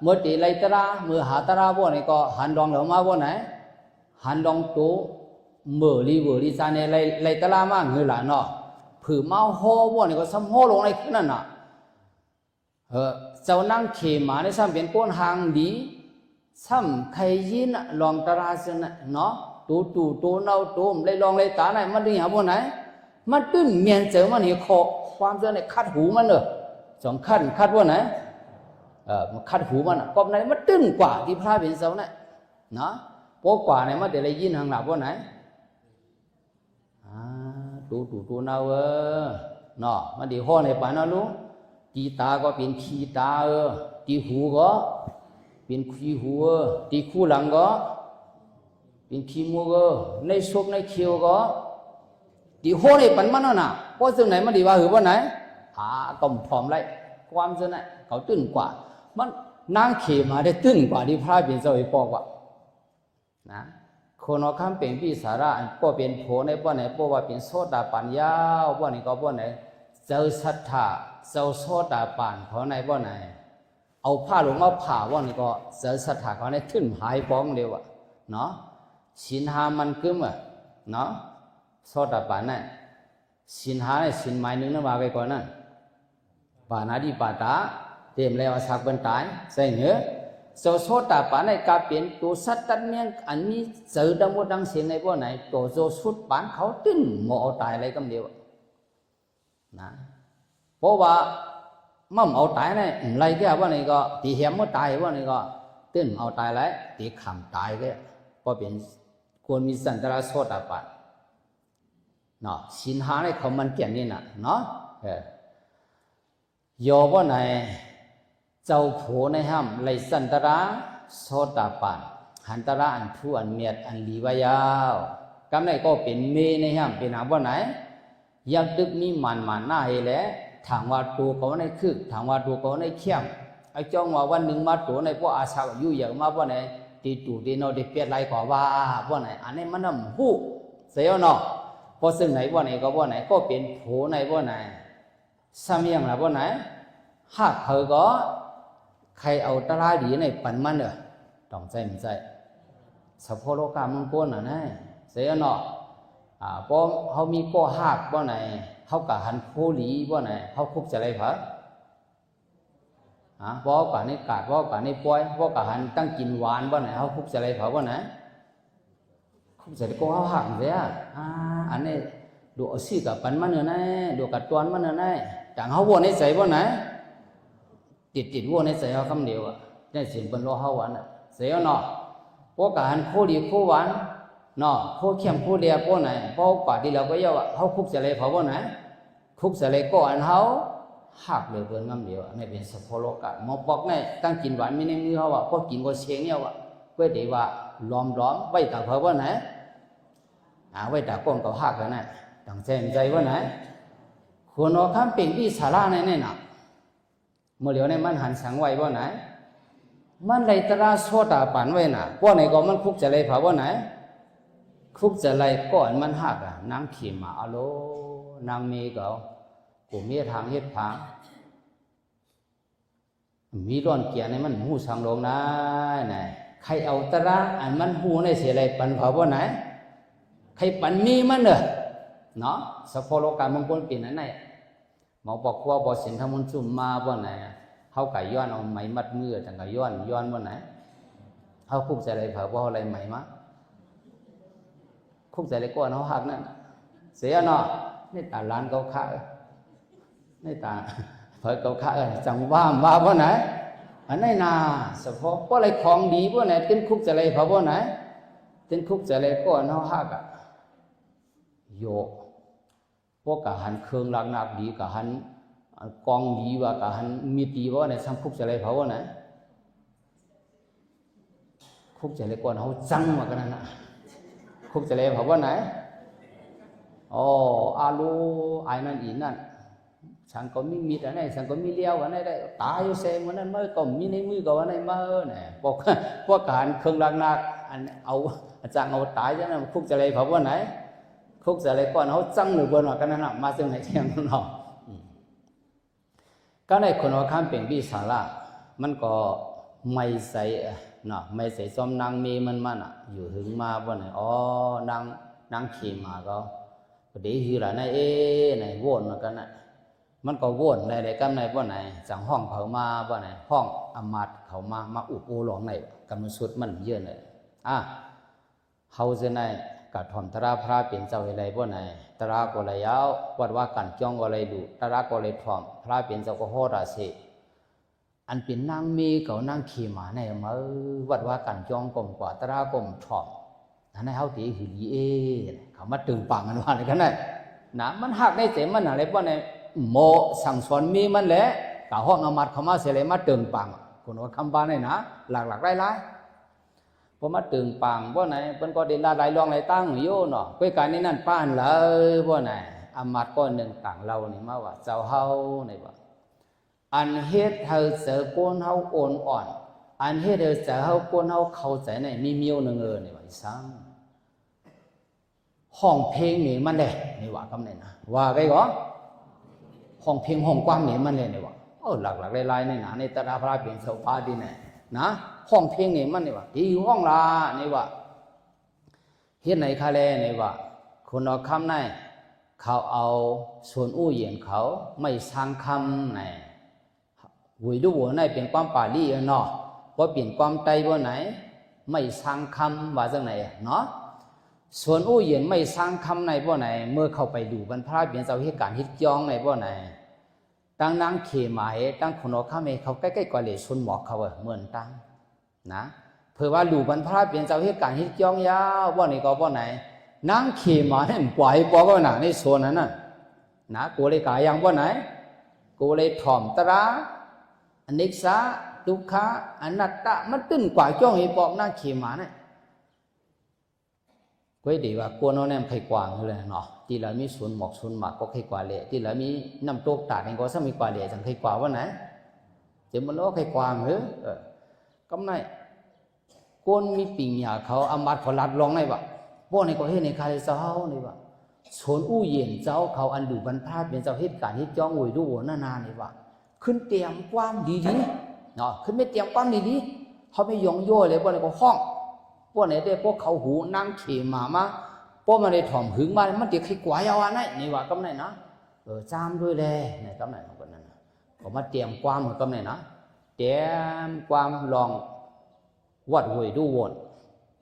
เมื่อตีไรตราเมื่อหาตราพวกนี้ก็หันดองเหล่ามาพวกไหนหันดองตัวเมื่อรีจานเนี่ยไรตรามาเงือหลานเนาะผือเมาโหพวกนี้ก็ซ้ำโหลงไรขึ้นนั่นน่ะเจ้านั่งเขมาในซ้ำเป็นก้นหางดีซ้ำใครยินลองตราเสนเนาะตัวเน่าตัวไรลองไรตาไหนมันดึงหาพวกไหนมันตึ้งเมียนเจอมันเห็นคอความเจอในคัดหูมันเลยสองคัดพวกไหนมันคัดหูมันกอบไหนมันตึ้งกว่าที่พระเป็นเสาเนี่ยนะพวกกว่าเนี่ยมันเดี๋ยวไรยินหางหลับพวกไหนตัวเน่าเนาะมันเดี๋ยวห่อในป่านะลูกตีตาก็เป็นขี้ตาตีหูก็เป็นขี้หูตีคู่หลังก็เป็นขี้มูก็ในซุกในเขียวก็ตีหัวในปันมันน่ะเพราะซึ่งไหนมันดีว่าหือว่าไหนก็พร้อมไรความซึ่งไหนเขาตื่นกว่ามันนางเขมาได้ตื่นกว่าที่พระเป็นเจ้าอีปอกว่านะคนเอาคำเป็นปีสาระก็เป็นโผในป้อไหนป้อว่าเป็นโซดาปัญญาป้อไหนก็ป้อไหนเจ้าศรัทธาเจ้าโซดาปันเขาในป้อไหนเอาผ้าหลวงเอาผ่าว่านี่ก็เจ้าศรัทธาเขาในขึ้นหายป้องเดียวเนาะสินหามันกึมเนาะโซดาปันนั่นสินหาเนี่ยสินหมายนึงนั่นว่าไปก่อนนั่นปานาดิปาตาเต็มแล้วสักบันตายใส่เนื้อเจ้าโซดาปันในกาเป็นตัวสัตว์ตันเมียงอันนี้เจอดังว่าดังเสียงในพวกไหนตัวโจสุดปันเขาตึ้งหมอตายอะไรกันเดียวนะเพราะว่ามั่มเอาตายเนี่ยอะไรแค่ว่านี่ก็ตีเหี้ยมว่าตายว่านี่ก็ตึ้งเอาตายแล้วตีขำตายแค่ก็เป็นควรมีสันตระโซดาปันเนาะสินหาในเขามันเกี่ยนนี่นะเนาะโยว่าไหนเจ้าผัวในห้ามไลสันตระโซดาปันหันตระอันผู้อันเมียดอันลีวายาวกำไรก็เป็นเมในห้ามเป็นอาว่าไหนอยากดึกมีมันหน้าให้แล้วถามว่าตัวเขาในคึกถามว่าตัวเขาในเข้มไอ้จ้องว่าวันหนึ่งมาตัวในพวกอาสาอยู่อย่างมาว่าไหนตีตู่ตีนอตีเปียดไรกว่าไหนอันนี้มันน้ำหูเสียเนาะพอซึ่งไหนว่าไหนก็ว่าไหนก็เป็นผัวในว่าไหนสามีอย่างไรว่าไหนหากเขาก็ใครเอาตราดีในปันมันเนอะต้องใจมันใจสะโพโลกามันก้นอ่ะนะเสียเนาะพอเขามีก็หักว่าไหนเขากะหันโคลีว่าไหนเขาคุกจะอะไรพะเพราะกะในกาดเพราะกะในปอยเพราะกะหันตั้งกินหวานว่าไหนเขาคุกจะอะไรพะว่าไหนคุกจะได้ก็เขาหักเลยอันนี้ดูสิกับปันมันเนอะนะดูกับตัวมันเนอะนะต่างเขาวนในใจว่าไหนติดวนในใจเขาคำเดียวได้เสียงบนโลเขาหวานเสียเนาะเพราะกะหันโคดีโคหวานเนาะโคเข้มโคเดียโคไหนเพราะป่าที่เราก็เยอะเขาคุกจะอะไรพะว่าไหนคุกจะอะไรก็อันเขาหักเลยเพื่อนคำเดียวนี่เป็นสะโพโลกะมอปอกเนี่ยตั้งกินหวานไม่ในมือเขาพอกินก็เชียงเนี่ยเพื่อที่ว่าล้อมไว้ตาเพอว่าไหนไว้ตาก้นก็หักกันนะตั้งใจว่าไหนคนเอาคำเป็นที่สาระในนี่นะเมื่อเดี๋ยวในมันหันสังไว้ว่าไหนมันเลยตราโซดาปันไว้น่ะว่าไหนก็มันคุกจะอะไรพะว่าไหนคุกจะอะไรก่อนมันหักนางขี่มาอโลนางเมก็กูมีทางเฮ็ดผางมีร้อนเกียร์ในมันหูสังลงนะไหนใครเอาตระอันมันหูในเสียอะไรปันเผาว่าไหนใครปันมีมันเนาะสะโพโลกามังกรปีนั้นไหนหมอบอกว่าบอสินทมุนจุ่มมาว่าไหนเขาไก่ย้อนเอาไหมมัดมือจังไก่ย้อนว่าไหนเขาคุกใจอะไรเผาว่าอะไรไหมมะคุกใจอะไรก้อนเขาหักนั่นเสียเนาะนี่ตาล้านเขาฆ่านี่ตาเผยเขาฆ่าจังว่าว่าไหนอันนี้นาสะโพกว่าอะไรของดีว่าไหนเป็นคุกใจอะไรเผาว่าไหนเป็นคุกใจอะไรก้อนเขาหักโย พวกกะหันเครื่องลักนักดีกะหันกองดีว่ากะหันมีดีว่าในสังคุกจะอะไรเขาว่าไหนคุกจะอะไรก่อนเขาจังมากันนั่นนะคุกจะอะไรเขาว่าไหนอ๋ออาลูไอ้นั่นอีนั่นฉันก็มีมีดอันไหนฉันก็มีเลี้ยวอันไหนได้ตายอยู่เซมวันนั้นเมื่อก็มีในมือก็วันไหนมาเนี่ยพวกการเครื่องลักนักอันเอาจางเอาตายจะนั่นคุกจะอะไรเขาว่าไหนคุกจะอะไรก่อนเขาจังหรือบนว่ากันนั่นมาซึ่งไหนเที่ยงนั่นหรอก็ในคนว่าข้ามเป็นวิสาระมันก็ไม่ใส่เนาะไม่ใส่ซ้อมนางมีมันอ่ะอยู่หึงมาบ่ไหนอ๋อนางขี่มาก็เดี๋ยวคือละในในวนมากันน่ะมันก็วนในกันในบ่ไหนจังห้องเขามาบ่ไหนห้องอมาตเขามาอุปโอหลงในกำลังสุดมันเยอะเลยเฮาจะในกัดถมตราพระเป็นเจ้าอะไรบ่ไหนตราก็เลยยาววัดว่ากันจ้องก็เลยดูตราก็เลยถมพระเป็นเจ้าก็โหราศีอันเป็นนางมีเขานางขี่มาในมาวัดว่ากันจ้องกลมกว่าตรากลมถมนั่นให้เฮาตีหือลีเขามาตึงปังกันว่าอะไรกันได้นะมันหักในเจมันอะไรบ่ไหนโมสั่งสอนมีมันแหละกะห้องอมัดเขามาเสเลยมาตึงปังคนว่าคำบ้านนี่นะหลักๆไล่พอมาตึงปังบ่ไหนเพิ่นก็ได้หลายรองหลายตั้งอยู่เนาะก้อยการนี้นั่นป้านเลยบ่ไหนอมัดก็หนึ่งต่างเรานี่มาว่าเจ้าเฮานี่ว่าอันเฮ็ดให้เจอคนเฮาโอนอ่อนอันเฮ็ดให้เจอเฮาคนเฮาเข้าใจในมีเมียวนึงนี่ว่าอีสังห้องเพลงนี่มันแหละนี่ว่าคำนี้นะว่าไงก็ห้องเพลงห้องกว้างนี่มันเลยนี่ว่าหลักๆหลายๆนี่นะในตราพระเป็นเสาพาดินนะห้องเพลงนี่มันนี่ว่าดีห้องลานี่ว่าเฮ็ดไหนคาแลนี่ว่าคนเอาคำไหนเขาเอาส่วนอู้เหยียนเขาไม่สร้างคำไหนหุยดูหัวไหนเป็นความป่าลี่เนาะว่าเปลี่ยนความใจว่าไหนไม่สร้างคำว่าจังไหนเนาะส่วนอู้เหยียนไม่สร้างคำในว่าไหนเมื่อเข้าไปดูบรรพาเปลี่ยนเจ้าเหตุการณ์ฮิตยองในว่าไหนตั้งนางเขมาตั้งคนเอาข้ามเขาใกล้ๆกว่าเลยชนหมอกเขาเหมือนตั้งนะเพื่อว่าดูบรรพาเปลี่ยนเจ้าเหตุการณ์ฮิตยองยาวว่าไหนก็ว่าไหนนางเขมาเนี่ยปล่อยปอก็หนาในส่วนนั้นน่ะนะกูเลยกายังว่าไหนกูเลยถ่อมตราอนิจจาทุกขาอนัตตามันตึ้งกว่าจ้องให้ปอบนางเขมาเนี่ยก็ดีว่ากวนเอาแนมไข่กวางเลยเนาะที่เรามีส่วนหมอกส่วนหมากก็ไข่กวาเละที่เรามีน้ำตกตาดเองก็สมีกวาเละจังไข่กวาว่าไหนจะมันล้อไข่กวางเหรอกำไนกวนมีปิ่งหยาเขาอามัดเขาลัดลองในวะพวกนี้ก็เห็นในคาเจ้านี่วะส่วนอู้เย็นเจ้าเขาอันดูบรรพาเป็นเจ้าเหตุการณ์ที่จ้องหวยดูหัวนานานี่วะขึ้นเตรียมความดีๆเนาะขึ้นไม่เตรียมความดีๆเขาไม่ยองโย่เลยพวกนี้ก็ห้องพวกไหนได้พวกเขาหูนั่งเขมาพวกมันได้ถ่อมหึงมามันเดี๋ยวใครกวาดเอาอันไหนนี่ว่ากำไหนนะจามด้วยเลยในกำไหนของคนนั้นก็มาเตรียมความเหมือนกำไหนนะเตรียมความลองวัดหวยดูวน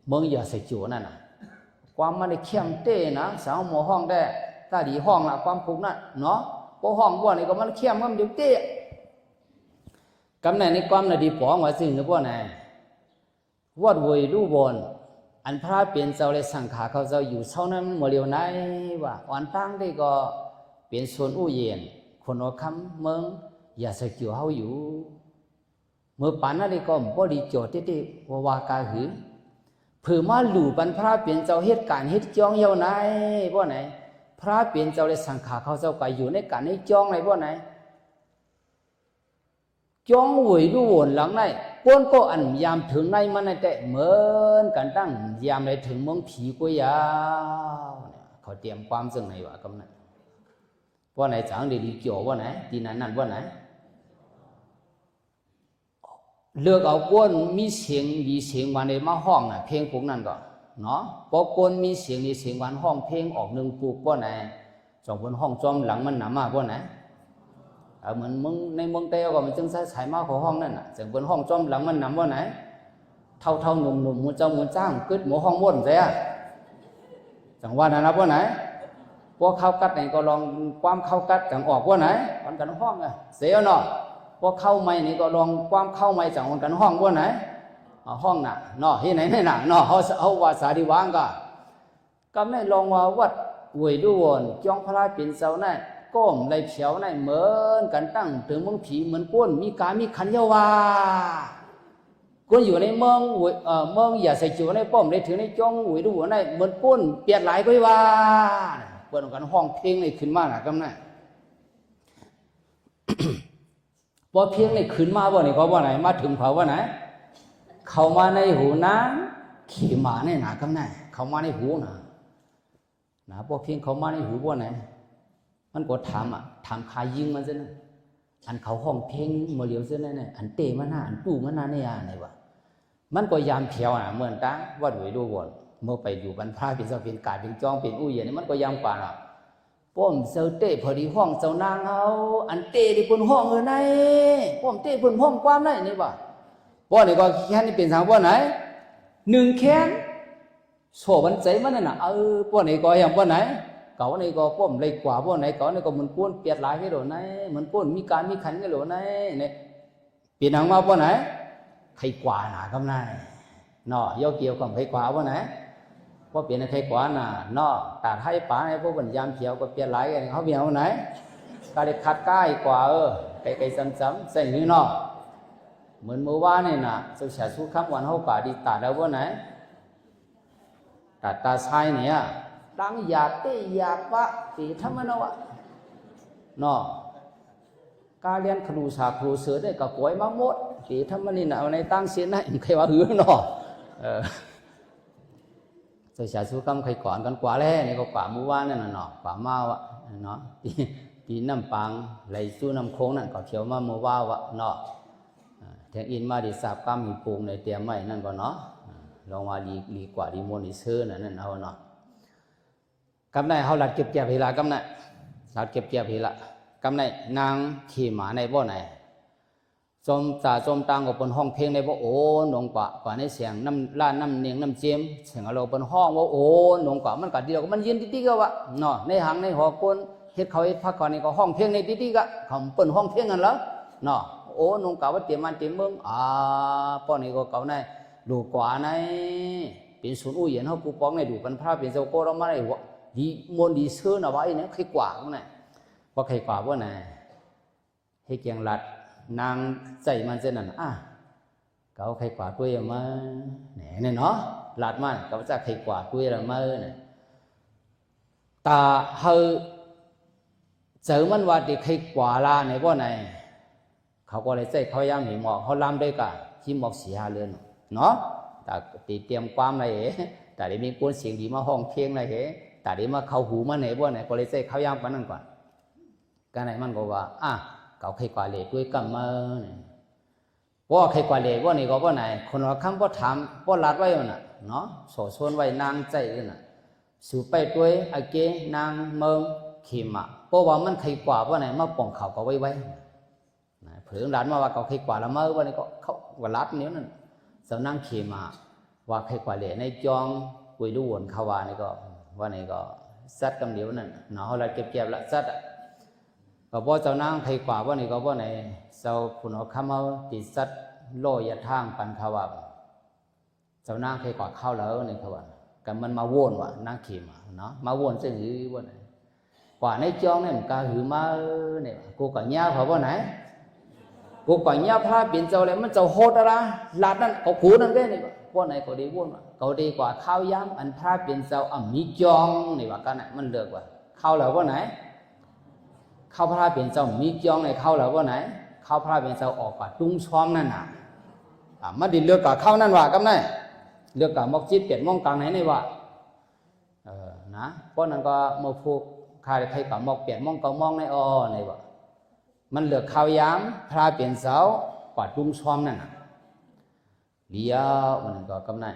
เมืองอย่าใส่จั่วนั่นนะความมันได้เข้มเต้นะสาวหมอห้องได้ถ้าดีห้องละความผูกนั่นเนาะพวกห้องพวกนี้ก็มันเข้มมันเดี๋ยวเต้กำไหนในความน่ะดีป๋องว่าสิ่งนี้พวกไหนวัดหวยดูวนอันพระเปลี่ยนเจ้าเลยสังขาเขาเจ้าอยู่เท่านั้นโมเลียวไหนว่าวันตั้งได้ก็เปลี่ยนส่วนอู้เย็นคนเอาคำเมืองอย่าใส่เกี่ยวเขาอยู่เมื่อปานนั้นได้ก็บ่ดีโจทย์ที่ว่ากาหือเผื่อมาหลู่บรรพระเปลี่ยนเจ้าเหตุการณ์เหตุจ้องเยาไหนบ่ไหนพระเปลี่ยนเจ้าเลยสังขาเขาเจ้าก็อยู่ในการให้จ้องไหนบ่ไหนจ้องหวยดูวนหลังไหนก้นก็อันยามถึงในมันในแต่เหมือนกันตั้งยามในถึงเมืองผีก็ยาวเขาเตรียมความซึ่งไหนวะกำนันว่าไหนจังดีเกี่ยวว่าไหนที่นั่นว่าไหนเลือกเอาก้นมีเสียงดีเสียงวันในมาห้องน่ะเพลงพวกนั้นก็เนาะพอก้นมีเสียงดีเสียงวันห้องเพลงออกหนึ่งปลูกว่าไหนสองบนห้องจอมหลังมันหนามาว่าไหนเหมือนมึงในเมืองเตก็มันจึงใช้สายมาของห้องนั่นน่ะจากบนห้องจอมหลังมันนำว่าไหนเท่าหนุ่มมูเจ้ามูจ้างกึศหมูห้องม้วนใช่ไหมจังว่านั่นนะว่าไหนพวกเข้ากัดไหนก็ลองความเข้ากัดจังออกว่าไหนวันกันห้องไงเสียเนาะพวกเข้าไม่นี่ก็ลองความเข้าไม่จังวันกันห้องว่าไหนห้องน่ะเนาะที่ไหนเนาะเขาว่าสาธิวังก็ไม่ลองว่าวัด อวยดูวนจ้องพระเป็นเสาในก้มไรเฉียวในเหมือนกันตั้งถึงเมืองผีเหมือนก้นมีกามีขันเยาวาก้นอยู่ในเมืองเมืองอย่าใส่จิ๋วในป้อมในถือในจ้องอวยดูวนในเหมือนก้นเปียดหลายก็ว่าเปิดกันห้องเพลงในขึ้นมาหนักกำนันพอเพลงในขึ้นมาว่านี่ก็ว่าไหนมาถึงเผาว่าไหนเข้ามาในหูนั้นขี่ม้าในหนากำนันเข้ามาในหูนะพอเพลงเข้ามาในหูว่าไหนมันก็ถามขายยิงมันซะนะอันเขาห้องเพลงมาเหลียวซะนะอันเตะมันหน้าอันตู้มันหน้าเนี่ยอะไรวะมันก็ยามเพียวเหมือนตาว่าดูดูวนเมื่อไปอยู่บรรพาเป็นเสาเป็นกาดเป็นจองเป็นอุ้ยอย่างนี้มันก็ยามกว่าน่ะป้อมเสาเตะพอดีห้องเสานางเอาอันเตะที่บนห้องไหนป้อมเตะบนห้องความไหนนี่วะป้อนี่ก็แค่นี้เป็นทางป้อไหนหนึ่งแขนโฉบันใจมันน่ะป้อนี่ก็อย่างป้อไหนเก่าในก็ป้อมเลยกว่าป้อไหนเก่าในก็มันป้วนเปียดหลายให้โดนไหนมันป้วนมีการมีขันให้โดนไหนเนี่ยเปลี่ยนทางมาป้อไหนใครกว่าหนากำไนเนาะย่อเกี่ยวกับใครกว่าป้อไหนพอเปลี่ยนใครกว่าน่ะเนาะแต่ให้ป่าในพวกบรรยามเขียวก็เปลี่ยนหลายกันเขาเปลี่ยนเอาไหนการเด็ดขัดใกล้กว่าไกลซ้ำๆใส่หื้อเนาะเหมือนเมื่อวานนี่น่ะสุชาติสุขวันเขาป่าดีตัดแล้วป้อไหนตัดตาใช้เนี่ยดังอยากเตะอยากวะตีทำมันเอาอะเนาะการเรียนครูสาครูเสือได้กับป่วยมาหมดตีทำมันนี่นะในตั้งเสียนะใครว่าหื้อเนาะเสียสู้กำใครก่อนกันกว่าแล้วนี่ก็กว่ามือว่านนั่นน่ะเนาะกว่าเมาวะเนาะปีน้ำปังไหลสู้น้ำโค้งนั่นก็เขียวมามือว่าวะเนาะแทงอินมาดิสาบกำมีปูงในเตียมไม้นั่นก็เนาะลองมาดีกว่าดีมวนดีเสื้อนั่นเอาเนาะกำไนเขาหลัดเก็บเกี่ยวเวลากำไนหลัดเก็บเกี่ยวเวลากำไนนางขี่หมาในบ่อไหนจมจ่าจมตังกับบนห้องเพลงในบ่โอ้หนงกว่าในเสียงน้ำล้านน้ำเนียงน้ำเจียมเสียงเราบนห้องว่าโอ้หนงกว่ามันกัดเดียวมันยืนติ๊กๆก็วะเนาะในหางในหอกนเฮ็ดเขาเฮ็ดพักก่อนนี่ก็ห้องเพลงในติ๊กๆก็เขาเปิดห้องเพลงกันแล้วเนาะโอ้หนงกว่าว่าเตรียมมันเตรียมเมืองป้อนนี่ก็เก่าในดูกว่าในเป็นศูนย์อุ้ยเห็นเขาปูป้องในดูกันพระเป็นเจ้าโกเรามาในหัวดีมนดีเชื่อนะว่าไอ้เนี่ยใครกว่าพวกนั้นเพราะใครกว่าพวกนั้นให้เกียงหลัดนางใจมันเส้นนั่นเขาใครกว่าตัวยังมาเนี่ยเนาะหลัดมันเขาจะใครกว่าตัวยังมาเนี่ยตาเฮอเจอมันว่าที่ใครกว่าลาในพวกนั้นเขาก็เลยใจเขาย่างหนีหมอกเขาล้ำด้วยกันที่หมอกสีหาเรือนเนาะแต่ตีเตรียมความอะไรแต่ได้มีคนเสียงดีมาห้องเพลงอะไรแต่ได้มาเข้าหูมาไหนบ่ไหนก็เลยใส่เข้าย่างปานนั่นก่อนการไหนมันก็ว่าเขาใครกว่าเล่ด้วยกันมาเนี่ยว่าใครกว่าเล่ว่านี่ก็ว่าไหนคนว่าคำว่าถามว่าลัดไว้น่ะเนาะโสชวนไว้นางใจน่ะสูไปด้วยไอ้เกนางเมืองขีมเพราะว่ามันใครกว่าว่าไหนมาป่องเขาก็ไว้เผื่อหลานมาว่าเขาใครกว่าละเมื่อว่านี่ก็เขาว่าลัดเนี้ยนั่นสาวนางขีมว่าใครกว่าเล่ในจองกุยดูวนเขาว่านี่ก็ว่าไหนก็ซัดกำเดียวนั่นเนาะเราเก็บละซัดก็บ่เจ้านางใครกว่าว่านี่ก็บ่ไหนเจ้าผู้นคำเอาติดซัดโลยทางปันเขาว่าเจ้านางใครกว่าเข้าแล้วนี่เขาว่ากันมันมาวนว่านางขีมาเนาะมาวนซึ่งหือว่าไหนกว่าในจองเนี่ยมันกาหือมาเนี่ยกูก็ย่าเขาว่าไหนกูก็ย่าพระเป็นเจ้าเลยมันเจ้าโหดอะไรลาดนั่นเขาขู่นั่นแค่นี่ว่าไหนก็ดีวนว่าเขาดีกว่าข้าวย้ำอันพระเป็นเจ้ามีจองนี่ว่ากันไหนมันเลือกว่าเข้าแล้วว่าไหนเข้าพระเป็นเจ้ามีจองในเข้าแล้วว่าไหนเข้าพระเป็นเจ้าออกกว่าตุ้งช้อมนั่นน่ะมาดิเลือกกับเข้านั่นว่ากันไหนเลือกกับมกจิตเปลี่ยนมองกลางไหนในว่านะเพราะนั้นก็มาพูกใครกับมกเปลี่ยนมองเก่ามองในในว่ามันเลือกข้าวย้ำพระเป็นเจ้ากว่าตุ้งช้อมนั่นน่ะเดียวมันก็กำนัน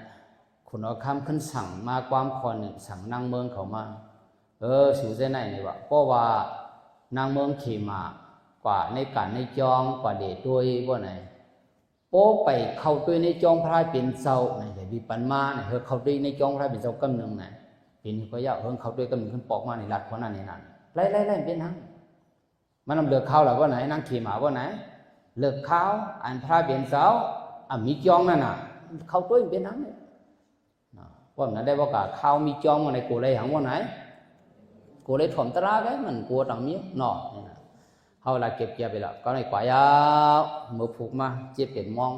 คุณเอาคำขึ้นสั่งมาความคนสั่งนางเมืองเขามาสู่เส้นไหนนี่วะเพราะว่านางเมืองขี่มากว่าในการในจองกว่าเดชด้วยว่าไหนโป๊ไปเข้าด้วยในจองพระเป็นเจ้าไหนเดี๋ยวมีปันมาเนี่ยเข้าด้วยในจองพระเป็นเจ้ากำหนึ่งไหนเป็นก็ยากเข้าด้วยกำหนึ่งขึ้นปอกมาในรัดคนนั้นนี่นั่นไล่เป็นทั้งมันเลือกเข้าหรือว่าไหนนางขี่มาว่าไหนเลือกเข้าอันพระเป็นเจ้ามีจองนั่นน่ะเข้าตัวเป็นทั้งเนี่ยว่านั้นได้ว่ากะข้าวมีจองมาในกูเลยหังว่าไหน กูเลยถ่อมตราcái mình cua tặng miếng nọ hầu là kịp kia bị lọ có này quả áo một phục mà chia biển mong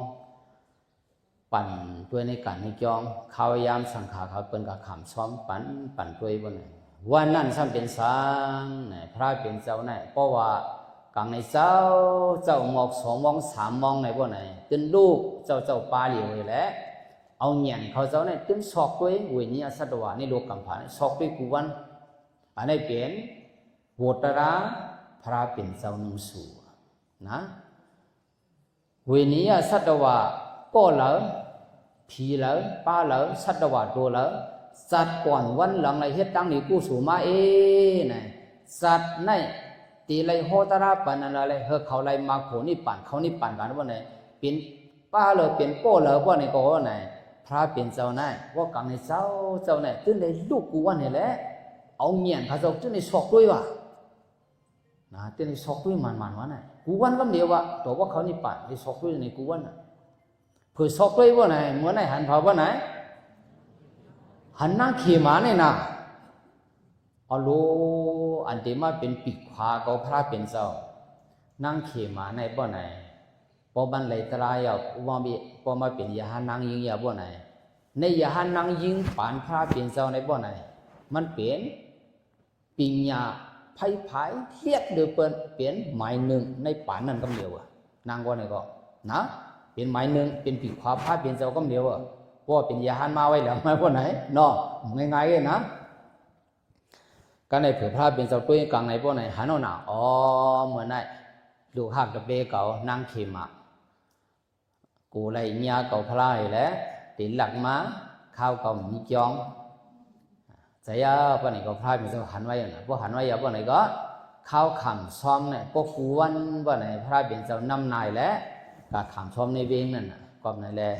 ปั่นด้วยในการให้จองเขาพยายามสังขารเขาเป็นกับขำซ้อมปั่นด้วยบนไหนวันนั้นซ้ำเป็นสางไหนพระเป็นเจ้าไหนเพราะว่ากลางในเจ้าหมอก2 มอง 3 มองในบนไหนตึ้นลูกเจ้าปลาเหลียวเลยแหละเอาเหยียนเขาเจ้าไหนตึ้นศอกด้วยวิญญาณสัตว์ว่าในโลกกำผ่านศอกด้วยกูวันอันนี้เป็นโวตระพระเป็นเจ้านุ่งสู่นะวิญญาณสัตว์ว่าก็เหล่าผีเหล่าป้าเหล่าสัตว์ว่าตัวเหล่าสัตว์ก่อนวันหลังไรเฮ็ดตั้งนี่กู้สู่มานะสัตว์ในตีไรโหตระปันอะไรเฮอเขาไรมาโขนี่ปั่นเขานี่ปั่นกันว่าไหนเป็นป้าเหล่าเป็นโป้เหล่าว่าไหนก็ว่าไหนพระเป็นเจ้าไหนว่ากังในเจ้าไหนตื่นในลูกกูวันนี่แหละเอาเงียนเขาจะตื่นในศอกด้วยวะนะตื่นในศอกด้วยมันวะไหนกูวันก็เดียววะตัวว่าเขานี่ปั่นในศอกด้วยในกูวันเผื่อศอกด้วยว่าไหนเมื่อไหนหันเผาว่าไหนหันนั่งขี่ม้าเนี่ยนะเอาลูอันที่มาเป็นปีกขวาเขาพระเป็นเจ้านั่งขี่ม้าในบ่ไหนพอบันเลยตรายพอมาเป็นยาหันนั่งยิงยาบ่ไหนในยาหันนั่งยิงปานพระเป็นเจ้าในบ่ไหนมันเป็นปิญญาไพ่ไพ่เทียบเดือเปลี่ยนหมายหนึ่งในปานนั้นก็เดียวนางว่าไหนก็นะเป็นหมายหนึ่งเป็นปีกขวาพระเป็นเจ้าก็เดียวเพราะเป็นยาหันมาไว้แล้วไม่บ่ไหนเนาะง่ายๆเลยนะการในเผยพระเป็นเจ้าตัวกลางในบ่ไหนหันเอาหนาอ๋อเหมือนไหนดูหักกับเบเก่านั่งเขมากูไรเนียเก่าพลายแล้วตีหลักมาข้าวเก่ามีจองใจยาปนไหนก็พลายเป็นเจ้าหันไว้นะพวกหันไว้ยาปนไหนก็ข้าวขำซ้อมเนี่ยพวกกูวันปนไหนพลายเป็นเจ้านำนายแล้วกาขำซ้อมในเวงนั่นน่ะก็นั่นแหละ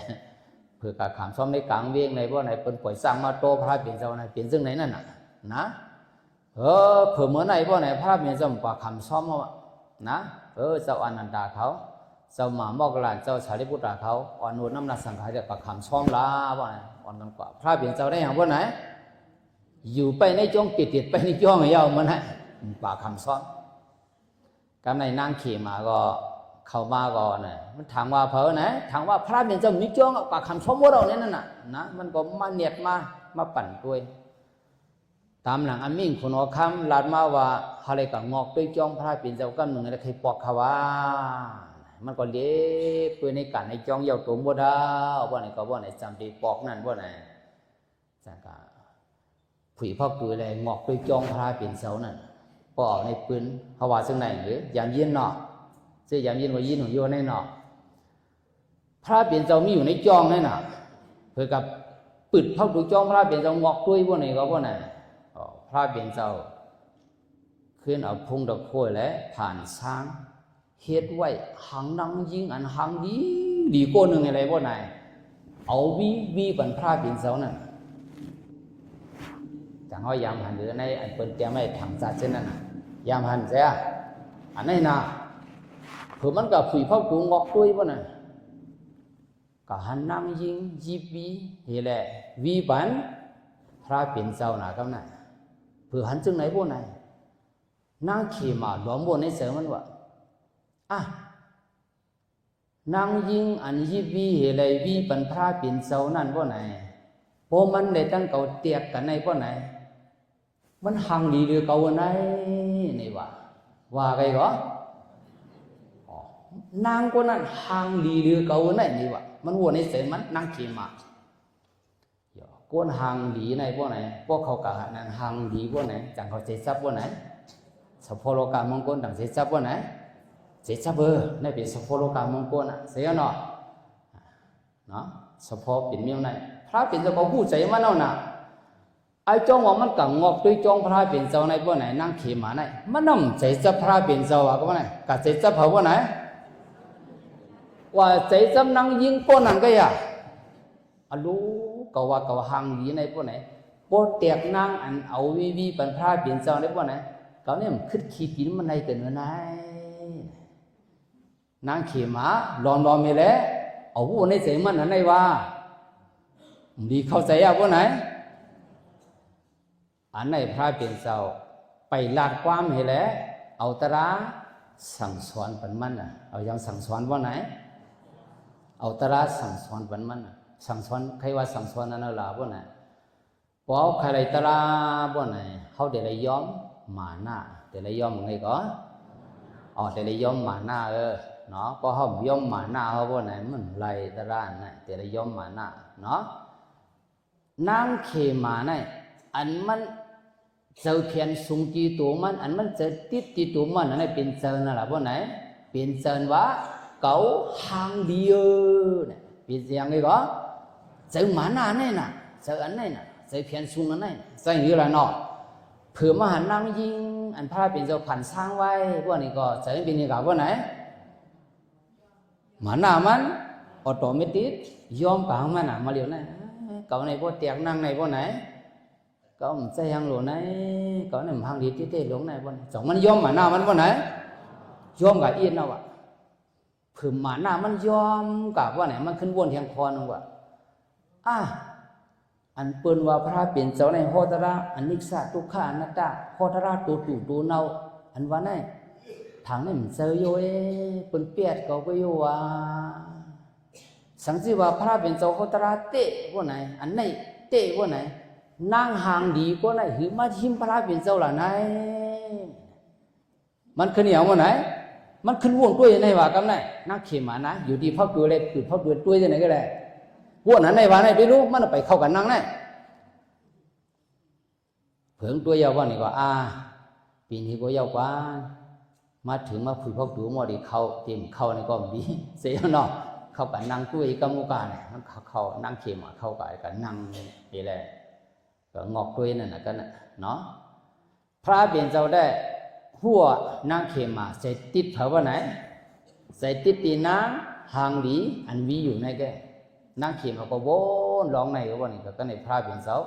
เพื่อกาขำซ้อมในกลางเวงในพวกไหนเป็นป่วยสั่งมาโตพลายเป็นเจ้าไหนเป็นซึ่งไหนนั่นน่ะนะเผื่อเมื่อไหนพวกไหนพลายเป็นเจ้าป่าขำซ้อมเขานะเจ้าอนันตาเขาเจ้าหมาหมอกหลานเจ้าชาลิปุตตาเขาอ่อนนุนน้ำหนักสังขารจะปากคำซ้อมลาบ่ไหนอ่อนกันกว่าพระเบียนเจ้าได้อย่างบ่ไหนอยู่ไปในจ้องติดไปในจ้องเยามันไหนปากคำซ้อมกันในนั่งขี่มาก็เข้ามาก็เนี่ยมันถามว่าเพอไหนถามว่าพระเบียนเจ้ามีจ้องปากคำซ้อมว่าเราเนี่ยนั่นน่ะนะมันก็มาเนียดมาปั่นด้วยตามหลังอามิ่งคนอคำลาดมาว่าอะไรกับงอกด้วยจ้องพระเป็นเจ้ากันหนึ่งอะไรใครปอกเขาว่ามันก็เลี้ยปืนในกันในจ้องเยาวตัวบัวดาวว่าไหนก็ว่าไหนจำดีปอกนั่นว่าไหนจังกะผุยพ่อคืออะไรงอกด้วยจ้องพระเป็นเจ้านั่นปอกในปืนเขาว่าซึ่งไหนหรือยามยินเนาะซึ่งยามยินว่ายินของโยนในเนาะพระเป็นเจ้ามีอยู่ในจ้องนั่นน่ะเพื่อกับปิดพ่อดูจ้องพระเป็นเจ้างอกด้วยว่าไหนก็ว่าไหนพระเป็นเจ้าขึ้นเอาพุ่งดอกโคยและผ่านช้างเฮ็ดไว้หังนังยิงอันหังดีโก้หนึ่งอะไรบ่ไหนเอาวีบรรพระเป็นเจ้านั่นจังห้อยยามหันหรือในอันเปิดเตรียมไว้ถังจัดเช่นนั้นน่ะยามหันเสียอันนี้นะเผื่อมันกับผีพ่อกูงอกด้วยบ่น่ะก็หันนังยิงยีบีเฮแหละวีบันพระเป็นเจ้าน่ะครับน่ะเผื่อหันจึงไหนพวกไหนนั่งขี่มาหลวมบนในเสือมันว่านั่งยิงอันยีบีเหลยวีปันพระเป็นเจ้านั่นพวกไหนพอมันได้ตั้งเก่าเตียกกันในพวกไหนมันหังดีหรือเก่าไหนนี่ว่าไงก็นางคนนั้นหังดีหรือเก่าไหนนี่ว่ามันวนในเสือมันนั่งขี่มาก้นหางดีในพวกไหนพวกเขากะนั้นหางดีพวกไหนจังเขาเจ็ดซับพวกไหนสัพพโลกามงคลต่างเจ็ดซับพวกไหนเจ็ดซับนี่เป็นสัพพโลกามงคลเสียเนาะสัพพเป็นเมียวไหนพระเป็นเจ้าเขาพูดใจมันเอาหนาไอ้จ้องว่ามันกังงอกด้วยจ้องพระเป็นเจ้าในพวกไหนนั่งขี่มาไหนมันนั่งเจ็ดซับพระเป็นเจ้าว่าก็ว่าไหนกะเจ็ดซับเขาพวกไหนว่าเจ็ดซับนั่งยิงพวกนั้นก็อย่ารู้ก็ว่าก็หังดีในพวกไหนพวกเตียกนั่งอันเอาวีปันพระเปลี่ยนเจ้าในพวกไหนเขาเนี่ยมันคิดขี้กินมันในเกินไหนนางขี่ม้าลอนไม่แล้วเอาพวกในเสียมันอะไรวะดีเข้าใจอ่ะพวกไหนอันไหนพระเปลี่ยนเจ้า ไปลาดความให้แหละเอาตราสั่งสอนปันมันน่ะเอาอย่างสั่งสอนว่าไหนเอาตราสั่งสอนปันมันน่ะสั่งสอนใครว่าสั่งสอนนั่นล่ะว่าไหนพอใครตราว่าไหนเขาเดี๋ยวเลยย้อมหมาหน้าเดี๋ยวเลยย้อมไงก็อ๋อเดี๋ยวเลยย้อมหมาหน้าเนาะพอเขาย้อมหมาหน้าเขาว่าไหนมันไล่ตราน่ะเดี๋ยวเลยย้อมหมาหน้าเนาะนางเขมาเนี่ยอันมันเจ้าเขียนสูงจีตัวมันอันมันจะติดจีตัวมันอันนี้เป็นเจ้านั่นแหละพวกไหนเป็นเจ้าว่าเก่าหางเดียวเนี่ยเป็นอย่างนี้ก็เจ้าหมาหน้าเนี่ยนะเจ้าอันนี้นะเจ้าเขียนสูงอันนี้เจ้าอย่างนี้แหละเนาะเผื่อมาหันนางยิงอันพระเป็นเจ้าผันสร้างไว้พวกนี้ก็เจ้าเป็นอย่างกับพวกไหนหมาหน้ามันออโตเมติกยอมกับมันน่ะมาเร็วนะเก่าในพวกเตียงนั่งในพวกไหนcó một xe hàng lỗ này có nằm hàng đi tiếp lỗ này bọn giốngมันยอมmà nàoมันbọn nàyยอมcả yên đâu ạ phử mà nàoมันยอมcả bọn nàyมันขึ้นวนแห่งพรนึงว่ะอันเปิ้นว่าพระเปลี่ยนเจ้าในโหตระอันนิสาทุกขาอนัตตาโหตระตัวตู่ตัวเนาอันว่าไหนทางนี้มันเจอโยเปิ้นเปียดก็ไปโยว่าสังสิว่าพระเปลี่ยนเจ้าโหตระเตะพวกไหนอันไหนเตะพวกไหนนางหางดีก็ไหนหือมาทิมพระเป็นเจ้าล่ะไหนมันขึ้นอย่างว่าไหนมันขึ้นวงด้วยในว่ากันไหนนางเขมานะอยู่ที่พักตัวเล็กคือพักตัวด้วยที่ไหนก็ได้พวกนั้นในว่าไหนไปรู้มันไปเข้ากันนางไหนเผิงตัวยาวว่านี่ก็ปีนี้ก็ยาวกว่ามาถึงมาฝึกพักตัวมอดีเข้าเต็มเข้าในก็ดีเสียเนาะเข้ากันนางด้วยกับมุกาเนี่ยมันเข้านางเขมาเข้ากันนางนี่แหละงอกด้วยนั่นนะกันเนาะพระเปลี่ยนเจ้าได้หัวนางเขมาใส่ติดเผาว่าไหนใส่ติดตีนางหางหลีอันวีอยู่ในแกนางเขมาก็วนร้องในก็ว่านี่ก็ในพระเปลี่ยนเจ้า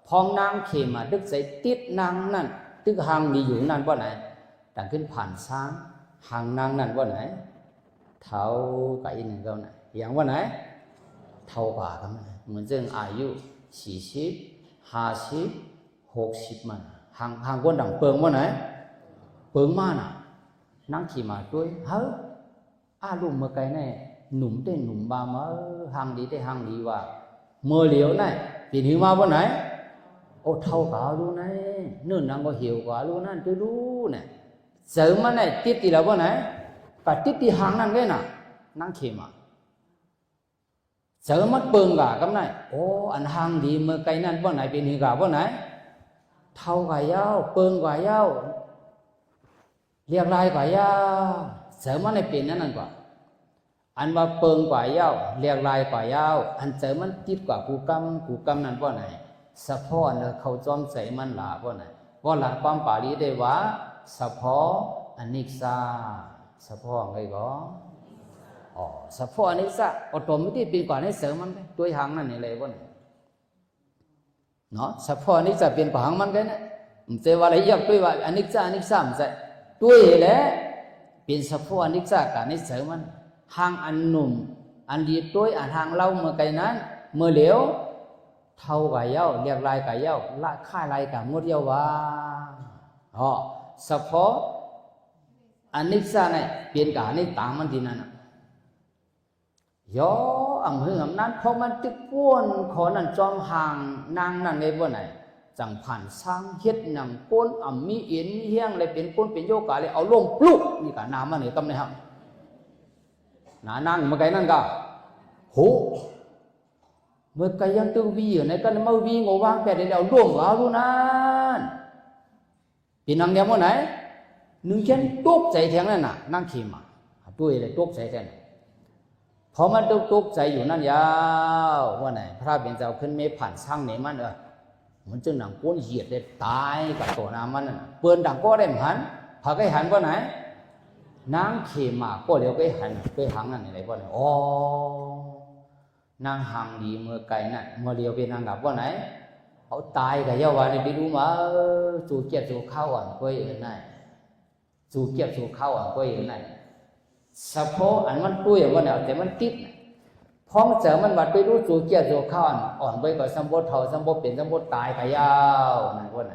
พองนางเขมาดึกใส่ติดนางนั่นดึกหางหลีอยู่นั่นว่าไหนต่างขึ้นผ่านช้างหางนางนั่นว่าไหนเท่ากับอีกหนึ่งก็ไหนอย่างว่าไหนเท่ากับกันเหมือนเรื่องอายุ40-50-60มันห่างคนดังเปิงว่าไหนเปิงมาน่ะนั่งขี่มาด้วยเฮ้อลุมเมื่อไกลแน่หนุ่มได้หนุ่มบามาห่างดีได้ห่างดีว่าเมื่อเหลียวไหนปีนี้มาว่าไหนโอ้เท่ากับรู้ไหนเนื่นนั่งก็เหี่ยวกว่ารู้นั่นด้วยรู้เนี่ยเสริมมาไหนติดตีแล้วว่าไหนกับติดตีห่างนั่นเลยน่ะนั่งขี่มาเจอมัดเปิงกะกับไหนโอ้อันห่างดีเมื่อไกลนั่นว่าไหนเป็นหีกะว่าไหนเท่ากับยาวเปิงกับยาวเรียกลายกับยาวเจอมันในเป็นนั่นกว่าอันว่าเปิงกับยาวเรียกลายกับยาวอันเจอมันติดกว่ากูกำนั่นว่าไหนสะพอเนี่ยเขาจอมใจมันหลาว่าไหนว่าหลักความปาลีได้ว่าสะพออนิจจาสะพอไงก็สะพออนิจจาออโตเมติกเป็นกว่าในเสริมมันด้วยหางนั่นนี่เลยว่าเนาะสะพออนิจจาเป็นกว่าหางมันกันนะมันจะว่าอะไรยักด้วยว่าอนิจจามันจะด้วยแหละเป็นสะพออนิจจากับในเสริมมันหางอันหนุ่มอันดีด้วยอันหางเล่าเมื่อไกลนั้นเมื่อเหลียวเท่ากับเย้าเรียกลายกับเย้าละค่าลายกับงดเย้าว่าสะพออนิจจาเนี่ยเป็นกว่าในต่างมันที่นั่นย่ออำเภอนั้นเพราะมันติดป้วนขอนั่นจอมห่างนางนั่นในบ่ไหนจังผ่านสร้างเฮ็ดหนังป้นมีเอ็นมีเฮียงเลยเป็นป้นเป็นโยกะเลยเอาลงปลุกนี่กะน้ำมันนี่กำเนี่ยครับนางเมื่อไกลนั่นก็โหเมื่อไกลยังตึงวีอยู่ในกันมาวีงวางแปดเดี๋ยวเอาล่วงเอาดูนั่นเป็นนางเดียวบ่ไหนหนึ่งเช่นตกใจแทงนั่นน่ะนางขี่มาด้วยเลยตกใจแทงพอมันตกใจอยู่นั่นยาวว่าไหนพระเป็นเจ้าขึ้นไม่ผ่านช่างไหนมันมันจะหนังก้นเหยียดได้ตายกับตัวน้ำมันน่ะเปือนดังก็ได้หันพาใกล้หันว่าไหนนางเขมาก็เดี๋ยวใกล้หันไปหางนั่นไหนว่าไหนนางหางดีเมื่อไกลนั่นเมื่อเดียวเป็นนางดับว่าไหนเอาตายกับยาวานี่ไปดูมาจูเกียบจูเข้าก็อย่างนั้นจูเกียบจูเข้าก็อย่างนั้นสะโพกอันมันตุ้ยว่าเนี่ยแต่มันติดพ้องเจอมันวัดไปรู้จูเกียร์จูข้าวอ่อนไปก็สมบูรณ์เท่าสมบูรณ์เป็นสมบูรณ์ตายขยาวนั่นว่าไหน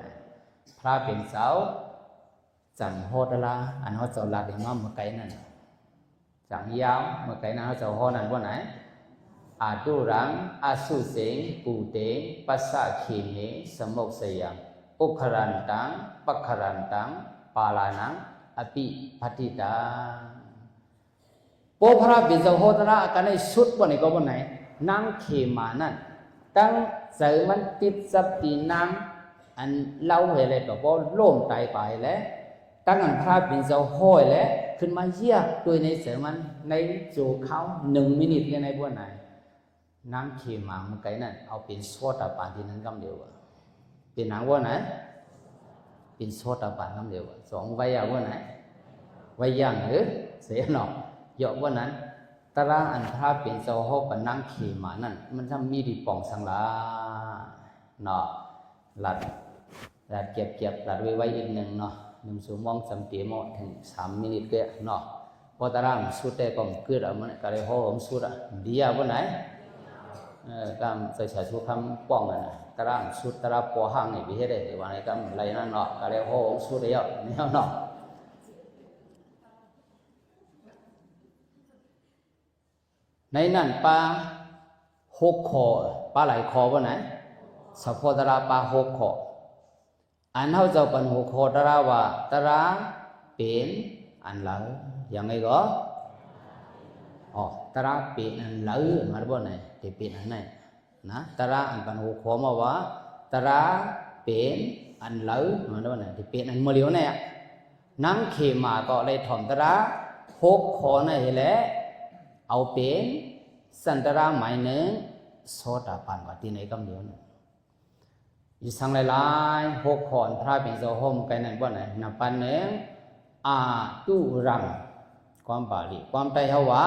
พระเป็นเสา จังโฮดละอันเขาจะลาดมาเมื่อไกลนั่นจังยาวเมื่อไกลนั้นเขาจะโฮนั่นว่าไหนอาตุรังอาสุเสงปูเตปัสสะขีเมสมุกเสียงอุครันตังปัคครันตังปาลานังอภิปฏิตาโปพระบิดาโฮตระกันในสุดว่าไหนก็ว่าไหนนางเขมานั่นตั้งเสมันติดสับตีนางอันเล่าให้เลยก็ว่าโล่งตายไปแล้วตั้งอันพระบิดาห้อยแล้วขึ้นมาเยี่ยโดยในเสมันในจูเขา1 มินิในพวกไหนนางเขมาเมื่อไงนั่นเอาเป็นโซดาปานที่นั้นกำเดียวเป็นนางว่าไหนเป็นโซดาปานกำเดียว2 ใบว่าไหนใบย่างหรือเสียหนอกยกว่านั้นตราอันพระเป็นเจ้าห้องปนังเขมานั่นมันทำมีดีป่องสังลาเนาะหลัดเก็บหลัดไว้อีกหนึ่งเนาะ1 ชั่วโมง3 ตีโมถึง3 มินิเกะเนาะพอตราสุดแต่ก็เกิดอะไรมันก็เลยห้องสุดอ่ะดีอ่ะว่าไหนกำใส่ชุดคำป้องกันตราสุดตราปอห่างนี่พิเศษเลยว่าไหนกำไรนั่นเนาะก็เลยห้องสุดเดียวนี่เนาะในนั้นปลา6 คอปลาหลายคอว่าไหนสะโพตราปลา6 คออันเขาจะเป็น6 คอตราว่าตราเป็นอันเหลืออย่างไรก็ตราเป็นอันเหลือมาบ่ไหนที่เป็นอันไหนนะตราอันเป็น6 คอมาว่าตราเป็นอันเหลือมาบ่ไหนที่เป็นอันเมื่อเดียวเนี่ยนั่งเขมาก็เลยถมตรา6 คอนั่นแหละเอาเป็นสันตราหมายหนึ่งโสดาปันว่าที่ไหนก็เดียวนะอีสังหลาย6 ขอนพระเป็นเจ้าห้องไกนั่นว่าไหนนับปันหนึ่งอาตุรังความบาลีความไตเขาว่า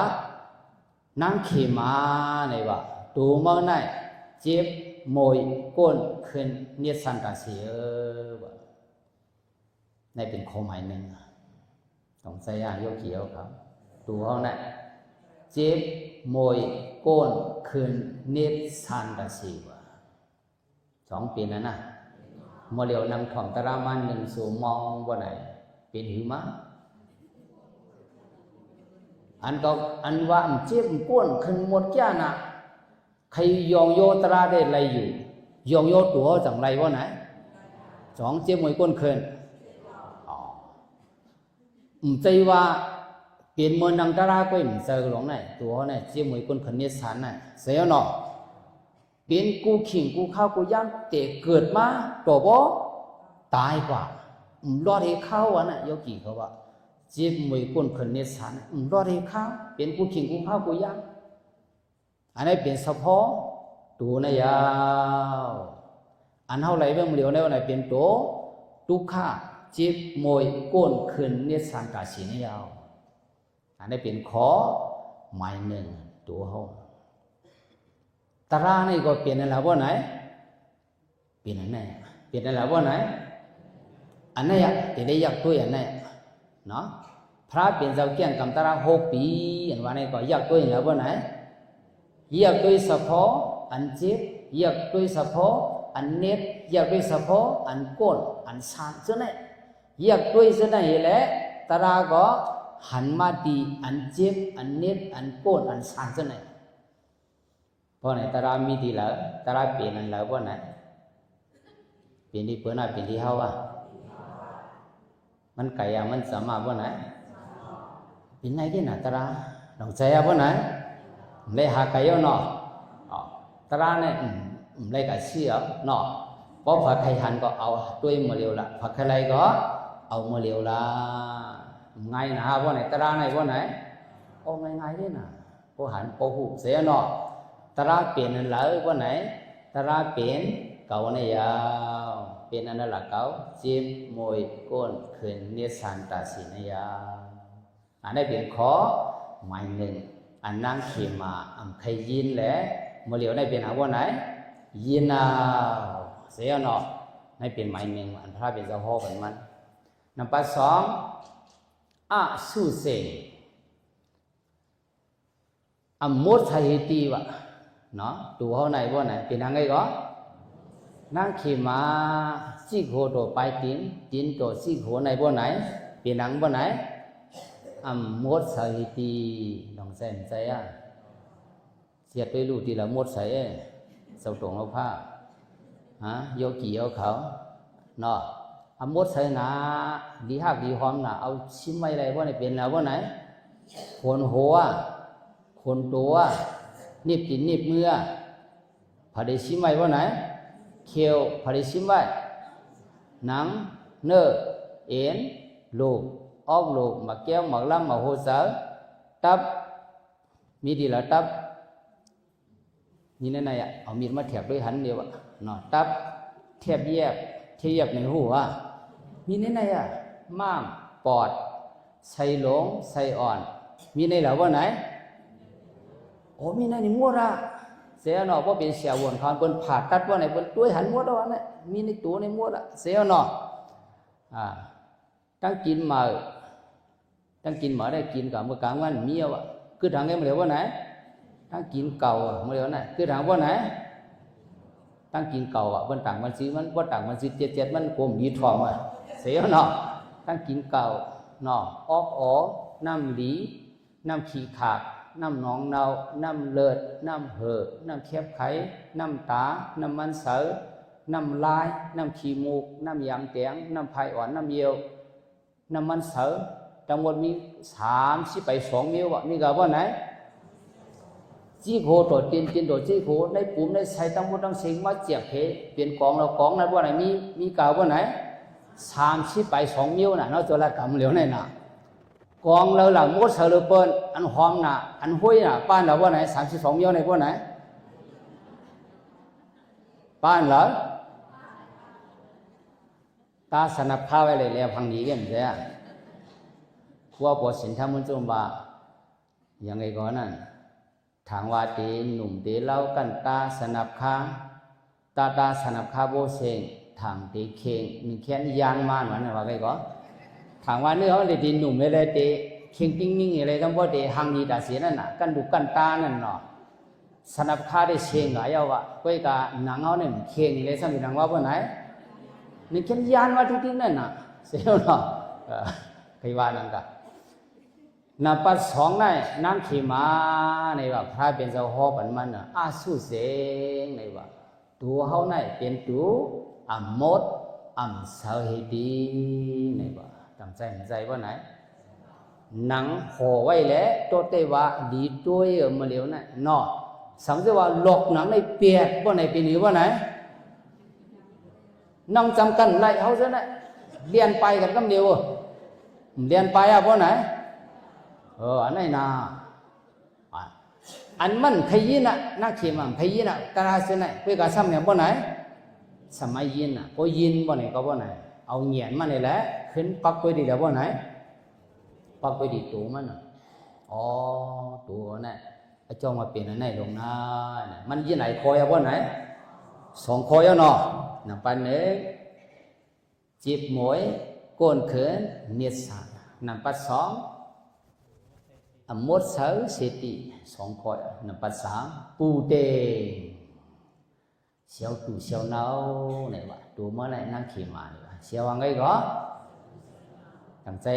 นั่งเขมาในว่าดูเมื่อไหร่เจ็บมวยก้นขึ้นเนียสันตาเสียว่าในเป็นข้อหมายหนึ่งต้องใช้ยาโยกีเอาครับดูเขาไหนเจ็บมวยก้นขึ้นเนตสันตาสีวะ2 ปีนั่นนะเมื่อเดียวนำถ่อมตรามัน1 สู่มองว่าไหนเป็นหิมะอันก็อันว่าเจ็บก้นขึ้นหมดแก่น่ะใครยองโยตราได้ไรอยู่ยองโยตัวจังไรว่าไหน2 เจ็บมวยก้นขึ้นใจว่าเปลี่ยนมวลดังตราก็ไม่เจอหลงไหนตัวไหนเจียมวยคนคนนี้สันไหนเสียหนอเปลี่ยนกูขิงกูข้าวกูย่างเตะเกิดมาตัวบ่ตายกว่ารอดให้เข้าอ่ะนะโยกีเขาว่าเจียมวยคนคนนี้สันรอดให้เข้าเปลี่ยนกูขิงกูข้าวกูย่างอันนี้เปลี่ยนเฉพาะตัวนะยาวอันเท่าไรเบื้องเดียวในวันไหนเปลี่ยนตัวทุกข้าเจียมวยก้นขึ้นนี้สันกาสีนี่ยาวอันนี้เป็นข้อหมายหนึ่งตัวเขาตรานี่ก็เปลี่ยนอะไรว่าไหนเปลี่ยนอันไหนเปลี่ยนอะไรว่าไหนอันไหนอยากได้อยากตัวอันไหนเนาะพระเป็นเจ้าเกี่ยงกับตรา6 ปีอันว่านี่ก็อยากตัวอะไรว่าไหนอยากตัวเฉพาะอันเจ็บอยากตัวเฉพาะอันเน็ตอยากตัวเฉพาะอันก้นอันสานเจ้าไหนอยากตัวเจ้าไหนแหละตราก็หันมาดีอันเจ็บอันเน็ตอันโกนอันสานจะไหนเพราะไหนตรามีดีแล้วตราเปลี่ยนอันแล้วว่าไหนเปลี่ยนที่เพื่อนเปลี่ยนที่เฮาอ่ะมันไก่อ่ะมันสามารถว่าไหนเป็นไงที่ไหนตราลองใจอ่ะว่าไหนเลยหาไก่เอาเนาะตราเนี่ยเลยไก่เชี่ยวเนาะเพราะผักไข่หันก็เอาด้วยมือเร็วละผักไข่ไรก็เอามือเร็วละไงนะว่าไหนตราไหนว่าไหนโอ้ไงนี่นะพอหันพอหูเสียเนาะตราเปลี่ยนอันแล้วว่าไหนตราเปลี่ยนเก่าในยาวเปลี่ยนอันนั้นละเก่าจิ้มมวยก้นขึ้นเนสันตาสีในยาวอันนี้เป็นข้อหมายหนึ่งอันนั่งเขมาอันใครยินแหละเมื่อเหลียวได้เป็นว่าไหนยินเอาเสียเนาะให้เป็นหมายหนึ่งอันพระเป็นเจ้าพ่อเป็นมันนับปัส2อาสุเสงอมดไทยตีวะเนาะตัวเขาไหนว่าไหนเป็นยังไงก็นั่งขี่ม้า ซี่โคตัวปลายตีนตีนตัวซี่โคในบ่ไหนเป็นหนังบ่ไหนมดใส่ตีลองใส่ใส่เสียดไปรู้ทีละมดใส่เสาตรงเอาผ้าโยกี่เอาเขาเนาะมดใส่หนาดีหักดีหอมน่ะเอาชิ้นไว้อะไรบ่ไหนเป็นแล้วบ่ไหนคนหัวคนตัวนิบกินนิบเมื่อพอได้ชิ้นไว้บ่ไหนเขียวพอได้ชิ้นไว้หนังเนื้อเอ็นลูกออกลูกมาแก้วมาล้ำมาโหเสาตับมีดีละตับนี่นั่นไงเอามีดมาแถบด้วยหันเดียวเนาะตับเทียบแยบในหูมีนั่นไงม้ามปอดไส้หลงไส้อ่อนมีในเหล่าว่าไหนโอ้มีในนี่มั่วละเสียเนาะเพราะเป็นเสียวนเขาเป็นผ่าตัดว่าไหนเป็นด้วยหันมั่วแล้วนะมีในตัวในมั่วละเสียเนาะตั้งกินมาได้กินกับเมื่อกลางวันมีอ่ะคือทางไงมาเรียกว่าไหนตั้งกินเก่ามาเรียกว่าไหนคือทางว่าไหนตั้งกินเก่าบนต่างมันซื้อมันว่าต่างมันซื้อเจ็ดมันกลมดีทองเสียเนาะตั้งกินเก่าเนาะออกน้ำหลีน้ำขี้ขาดน้ำหนองเนาน้ำเลือดน้ำเห่อน้ำแคบไข่น้ำตาน้ำมันเสือน้ำลายน้ำขี้มูกน้ำยางแตงน้ำไผ่อ่อนน้ำเยียวน้ำมันเสือทั้งหมดมี32 นิ้วนี่ก็ว่าไหนจี้โคตัวตีนตัวจี้โคในปุ่มในใส่ทั้งหมดทั้งสิ่งมาเจียบเพเปลี่ยนกองเรากองนั้นว่าไหนมีกล่าวว่าไหน32 นิ้วน่ะเราจะละกำเหลียวไหนน่ะกองเราหลังมดเสือเปิ้ลอันหอมน่ะอันห้วยน่ะป้านเราว่าไหน32 นิ้วในว่าไหนป้านเหรอตาสนับข้าวไว้เลยแล้วพังนี้กันใช่ไหมครัวปวดสินทำมันจมบ่ายังไงก่อนนั่นทางว่าตีหนุ่มตีเล่ากันตาสนับข้าตาสนับข้าโบเซงทางตีเข่งมีแค่ยานมานวันว่าไงก่อนทางว่าเนื้อเขาตีหนุ่มเลยตีเข่งติ้งนิ่งอะไรทั้งหมดตีหางนี้ตาเสียนั่นน่ะกันดูกันตานั่นเนาะสนับข้าได้เชงก็เอาว่าก้อยกะหนังเอาเนี่ยเข่งเลยสมัยหนังว่าเพื่อนไหนนี่แค่ยานว่าทุกๆนั่นน่ะเสียเนาะใครว่านั่นกันนับปัดสองในน้ำขีมาในว่าพระเป็นเจ้าพ่อปันมันอาสุเสงในว่าตัวเขาในเป็นตัวมดสาเหตุในว่าตั้งใจว่าไหนหนังห่อไว้แล้วตัวเตว่าดีตัวมาเหลียวนั่นเนาะสังเกตว่าหลอกหนังในเปียกว่าไหนเป็นหรือว่าไหนนั่งจำกันไล่เขาซะนะเรียนไปกันก็เดียวเรียนไปเพราะไหนอันไหนนาอันมันขยี้น่ะนักเขียนมันขยี้น่ะตาเส้นไหนเพื่อการซ้ำเนี่ยบ่ไหนสมัยยินน่ะพอยินบ่ไหนก็บ่ไหนเอาเหยียนมาเนี่ยแหละขึ้นปักไปดีแล้วบ่ไหนปักไปดีตัวมันน่ะตัวนั่นไอ้เจ้ามาเป็นอันไหนลงหน้ามันยินไหนคอยบ่ไหน2 คอยเนาะนับปันเองจีบหมวยโกนเขินเนียดสารนับปัด2มดเสือเสติ2 คอยนับปัด3ปูเตเสียวตู่เสียวเนาเนี่ยว่าตัวเมื่อไรนั่งขี่มาเนี่ยเสียวว่าไงก็ตั้งใจ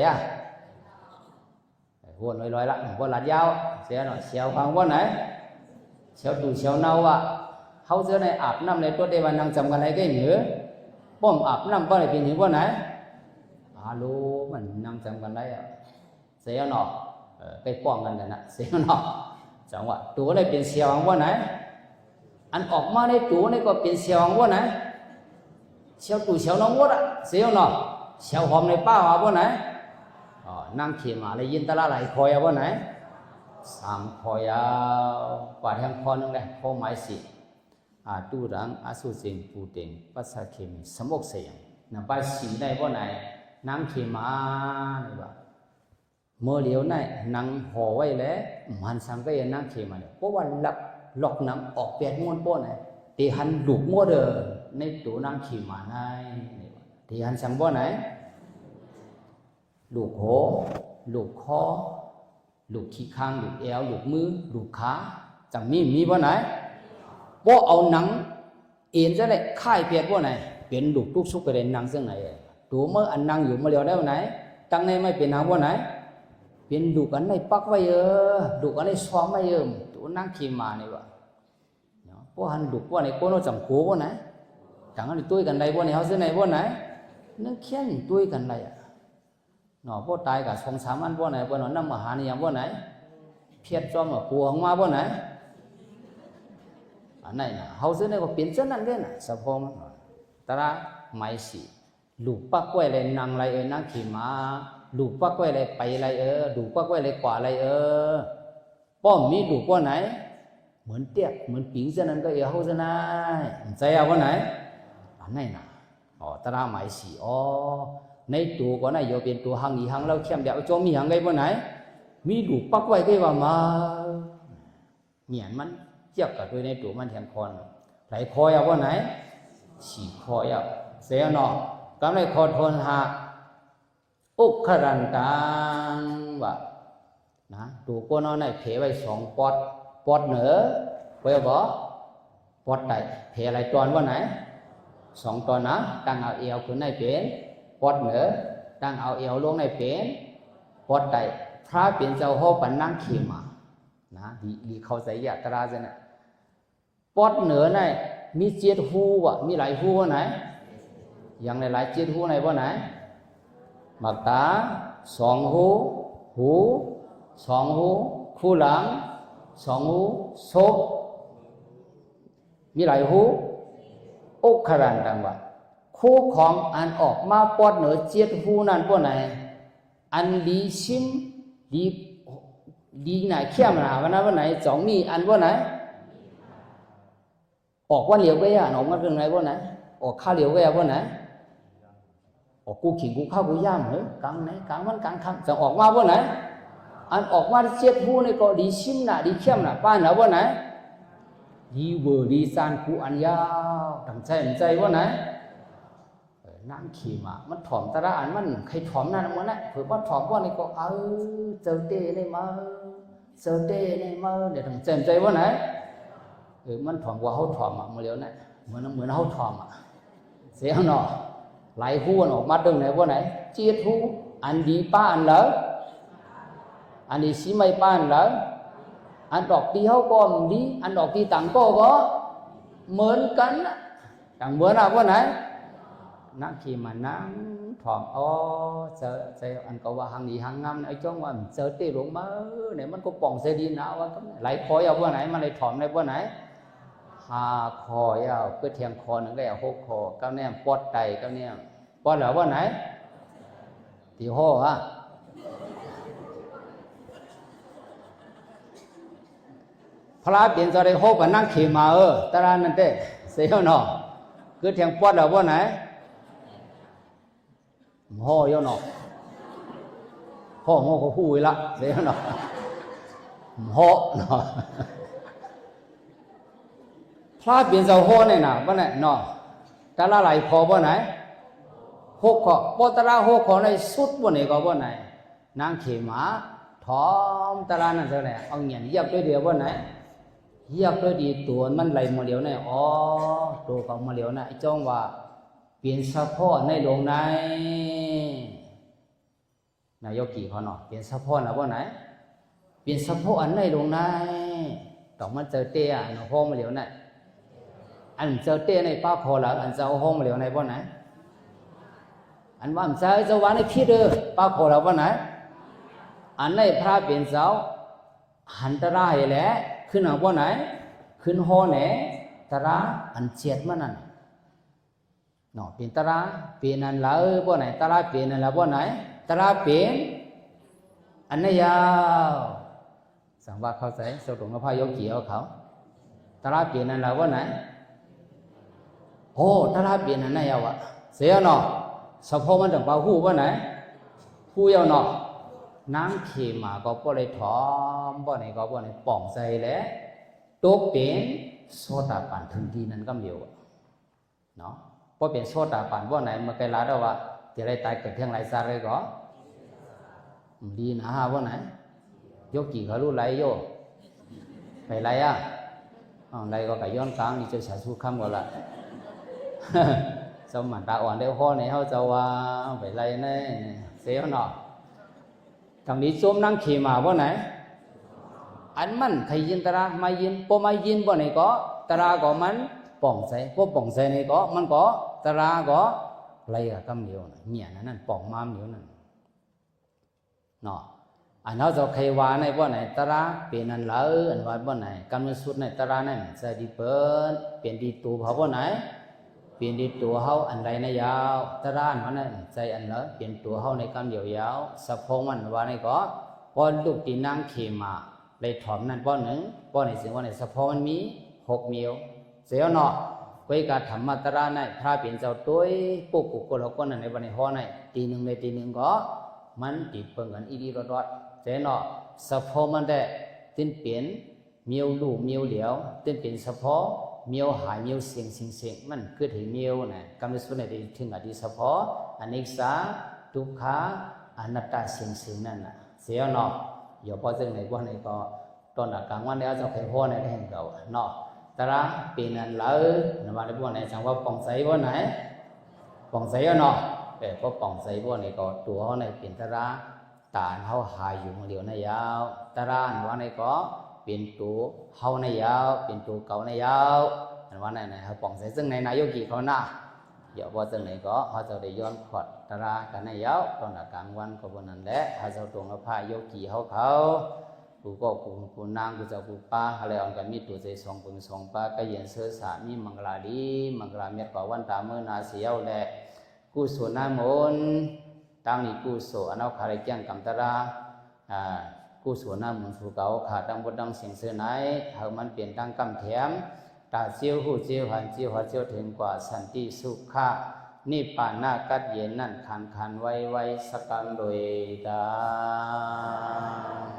หัวลอยละหัวหลัดยาวเสียวหน่อยเสียวฟังว่าไหนเสียวตู่เสียวเนาเขาเจอในอาบน้ำในตัวเดวันนั่งจำกันอะไรก็เหนือป้อมอาบน้ำป้อมอะไรเป็นเหนือว่าไหนรู้มันนั่งจำกันได้เสียหนอไปป้องกันเลยนะเสียหนอจังหวะตัวอะไรเป็นเสียงว่าไหนอันออกมาในตัวนี่ก็เป็นเสียงว่าไหนเสียวตู่เสียวน้องวัดเสียหนอเสียวหอมในป้าว่าไหนนั่งเขียนมาเลยยินตะละไหลคอยว่าไหน3 คอยกว่าแทงคอนึงเลยคอหมายสิตูรังอาสุเซงปูเต็งปัสสะเคมีสมกเสียงนับไปสีได้ว่าไหนน้ำเขียมาเนี่ยว่าเมื่อเลี้ยวไหนนั่งห่อไว้แล้วมันสังก็ยังนั่งเขียมาเนี่ยเพราะว่าหลอกน้ำออกเปียกม้วนป้อนไหนตีหันดุมัวเดินในตัวนั่งเขียมาในตีหันสังว่าไหนลูกหัวลูกคอลูกขี้ข้างลูกเอวลูกมือลูกขาจังมีว่าไหนว่าเอาหนังเอ็นจะได้ค่ายเปียกว่าไหน เปลี่ยนดุทุกสุขไปเลยนางเสียงไหนตัวเมื่ออันนางอยู่มาเลียวได้วันไหนตั้งในไม่เป็นนางวันไหนเปลี่ยนดุกันในปักไว้ดุกันในซ้อมไว้ตัวนางขี่มาเนี่ยวะพวกหันดุว่าในโก้นจังโก้วันไหนจังอันตุ้ยกันใดวันไหนเขาเสียไหนวันไหนนั่งเขียนตุ้ยกันใดเนาะพวกตายกับ2-3อันวันไหนวันนั้นน้ำมหานิยมวันไหนเพียรจอมกลัวของมาวันไหนอันไหนนะเขาเสียไหนก็เปลี่ยนเช่นนั้นเลยนะสะพงตระไม่สิลูกปักไว้เลยนางไรนั่งขี่ม้าลูกปักไว้เลยไปไรลูกปักไว้เลยกว่าไรป้อมมีลูกว่าไหนเหมือนเตี้ยเหมือนปิงเช่นนั้นก็เขาเช่นนั้นใจเอาว่าไหนอันไหนนะตระไม่สิในตัวก็ไหนโยเป็นตัวหังอีหังเราเข้มเดียวจอมีหังไงว่าไหนมีลูกปักไว้ก็ว่ามาเหมียนมันเทียบกับตัวในตัวมันแทนคอนไหลคอยเอาว่าไหนฉีคอยเอาเสียเนาะกำไรคอทนหาอุกขรันตังว่านะตัวก็นอนในเพไว้2 ปอดเหนือไปบอกปอดใดเพอะไรตอนว่าไหน2 ตอนนะตั้งเอาเอวขึ้นในเป็นปอดเหนือตั้งเอาเอวลงในเป็นปอดใดพระเป็นเจ้าโหปันนั่งเขียมานะดีเข้าใจยะตราจะเนี่ยปอดเหนือในมี7 หูวะมีหลายหูว่าไหนอย่างหลาย7 หูในว่าไหนมักตา2 หู2 หูคู่หลัง2 หูศพมีหลายหูอุกขรันตังว่าคู่ของอันออกมาปอดเหนือ7 หูนั่นว่าไหนอันดีชิมดีไหนเข้มหนาวันนั้นว่าไหนสองนี่อันว่าไหนออกว่าเหลียวไปออกมาเรื่องไหนว่าไหนออกข้าเหลียวไปว่าไหนออกกูขิงกูข้าวกูย่ำเหรอกลางไหนกลางวันกลางค่ำจะออกมาว่าไหนอันออกมา7 หูนี่ก็ดีชิมหนาดีเข้มหนาป้านหนาว่าไหนดีเวอร์ดีซานกูอันยาวตั้งใจว่าไหนนั่งขี่มามันถ่อมตระอันมันใครถ่อมนั่นมันนะเผื่อว่าถ่อมว่านี่ก็เจอเต้ในมือเจอเต้ในมือเนี่ยตั้งใจว่าไหนมันถ่อมว่าเขาถ่อมมาเร็วนะเหมือนเขาถ่อมเสียหนอหลายหูออกมาตรงไหนว่าไหน7 หูอันดีป้าอันเหลออันนี้สีไม่ป้าอันเหลออันดอกตีเขาก็ดีอันดอกตีต่างก็เหมือนกันต่างเหมือนว่าไหนนักขี่มานั่งถ่อมเจออันก็ว่าหังอีหังงามไอ้จ้องว่าเจอตีหลงมาเนี่ยมันก็ป่องเสดีนะว่าไหลคอยเอาว่าไหนมันเลยถ่อมในว่าไหน5 คอยเอาเพื่อเทียงคอหนึ่งก็เอา6 คอก้าวแนมปอดไตก้าวแนมปอดเหรอว่าไหนที่ห้อพระเปลี่ยนจะได้ห้อไปนั่งขี่มาตารานั่นเต้เสียเนาะคือเทียงปอดเหรอว่าไหนห่อยเนาะห่อเขาพูดละเสียเนาะห่อเนาะพระเปลี่ยนเจ้าห่อเนี่ยนะว่าไหนเนาะแต่ละหลายคอว่าไหน6 คอปอตระ6 คอในสุดว่าไหนก็ว่าไหนนางเขมาถอมตระนั่นเท่าไหร่เอาเงี้ยยับด้วยเดียวว่าไหนยับด้วยดีตัวมันไหลมาเหลียวเนี่ยตัวเขามาเหลียวเนี่ยจ้องว่าเปลี่ยนสะโพกในหลวงในนายกกี่เขาเนาะเปลี่ยนสะโพกนะว่าไหนเปลี่ยนสะโพกอันในหลวงในต่อมาเจอเตี้ยเนาะห้องมาเหลียวเนี่ยอันเจอเตี้ยในป้าคอแล้วอันเจอห้องมาเหลียวในว่าไหนอันว่าเจอเจ้าวันในคิดป้าคอแล้วว่าไหนอันในพระเปลี่ยนเจ้าหันตระให้แหละขึ้นเอาว่าไหนขึ้นห้องไหนตระอันเจ็ดมันนั่นเนาะเป็นตระเป็นอันละว่าไหนตระเป็นอันละว่าไหนตระเป็นอันนี้ยาวสังว่าเข้าใจสรุปว่าพายกเกี่ยวเขาตระเป็นอันละว่าไหนตระเป็นอันนี้ยาวเสียเนาะสะโพกมันถึงเป่าหูว่าไหนหูยาวเนาะน้ำเค็มมาก็บ่ได้ถอมบ่ไหนก็บ่ไหนป่องใจแหละตกเป็นโสดาปันถึงที่นั้นก็เดียวเนาะพอเป็นโสดาปันว่าไหนมาไกลลาได้ว่าจะได้ตายเกิดเที่ยงไรซาเลยก็ดีนะฮะว่าไหนยกกี่เขารู้ไรโยไปไรไรก็ไก่ย้อนกลางนี่จะฉาสู้คำก็ละส cho mà ta oan đeo ho này hao cho phải lấy này xéo nọ thằng đi chôm năng khi mà bữa này anh mình thầy yên ta mai yên po mai yên bữa này có ta có mình bỏng xe này có mình có ta có lấy cả cam liu nhẹ nó bỏng mam liu nọ anh nói cho khai hóa này bữa này ta biển anh lỡ anh nói bữa này cam suốt này ta này sẽ đi bớn biển đi tù họ bữa này biển đi tù họ anh đây này giàu ta anh nói này sẽ anh lỡ biển tù họ này cam liu giàu sập phong anh nói này có bữa lúc đi năng khi mà lấy thỏmนั่นป้อนในสิ่งว่าในสะพอมันมี6มิลเสียเนาะไว้การธรรมตราในพระเปลี่ยนเจ้าตัวปุ๊กกุกเราก็นั่นในวันในห้อในตีหนึ่งในตีหนึ่งก็มันติดเปิงกันอีดีรอดเสียเนาะสะพอมันได้ติ้นเปลี่ยนมิลลูมิลเหลียวติ้นเปลี่ยนสะพอมิลหายมิลเสียงมันเกิดถึงมิลนะกำลังสุดในถึงอดีสะพออนิจจาทุกขาอนัตตาเสียงนั่นน่ะเสียเนาะอย่าพอจึงในวันนี้ก็ตอนกลางวันนี้จะเคยพ่อในแห่งเก่าเนาะแต่ละปีนั้นเลยในวันนี้พวกไหนจังว่าป่องใสพวกไหนป่องใสเนาะแต่พอป่องใสพวกนี้ก็ตัวเขาในเป็นแต่ละตาเขาหายอยู่เหลียวในยาวแต่ละวันนี้ก็เป็นตัวเขาในยาวเป็นตัวเก่าในยาววันไหนเขาป่องใสซึ่งในนายกิเขาหน้าอย่าพอจึงไหนก็เขาจะได้ย้อนขอดแต่ละกันในยาวตอนกลางวันก็บนนั้นแหละเขาจะตรงกับพายกิเขากูก็กูนางกูจะกูป้าอะไรอ่อนกันมีตัวใจสองปึงสองป้าก็เย็นเสือสามีมังกรดีมังกรเมียกว่าวันตาเมื่อนาเสียวแหละกูสวนน้ำมนตั้งนี้กูสวนเอาขาได้แจ้งกำตรากูสวนน้ำมนสู่เก่าขาดังบดดังเสียงเสือไหนเฮามันเปลี่ยนตั้งกำแถมตาเจียวหูเจียวหันเจียวหัวเจียวถึงกว่าสันติสุขะนี่ป่าหน้ากัดเย็นนั่นขันไว้สักกันโดยตา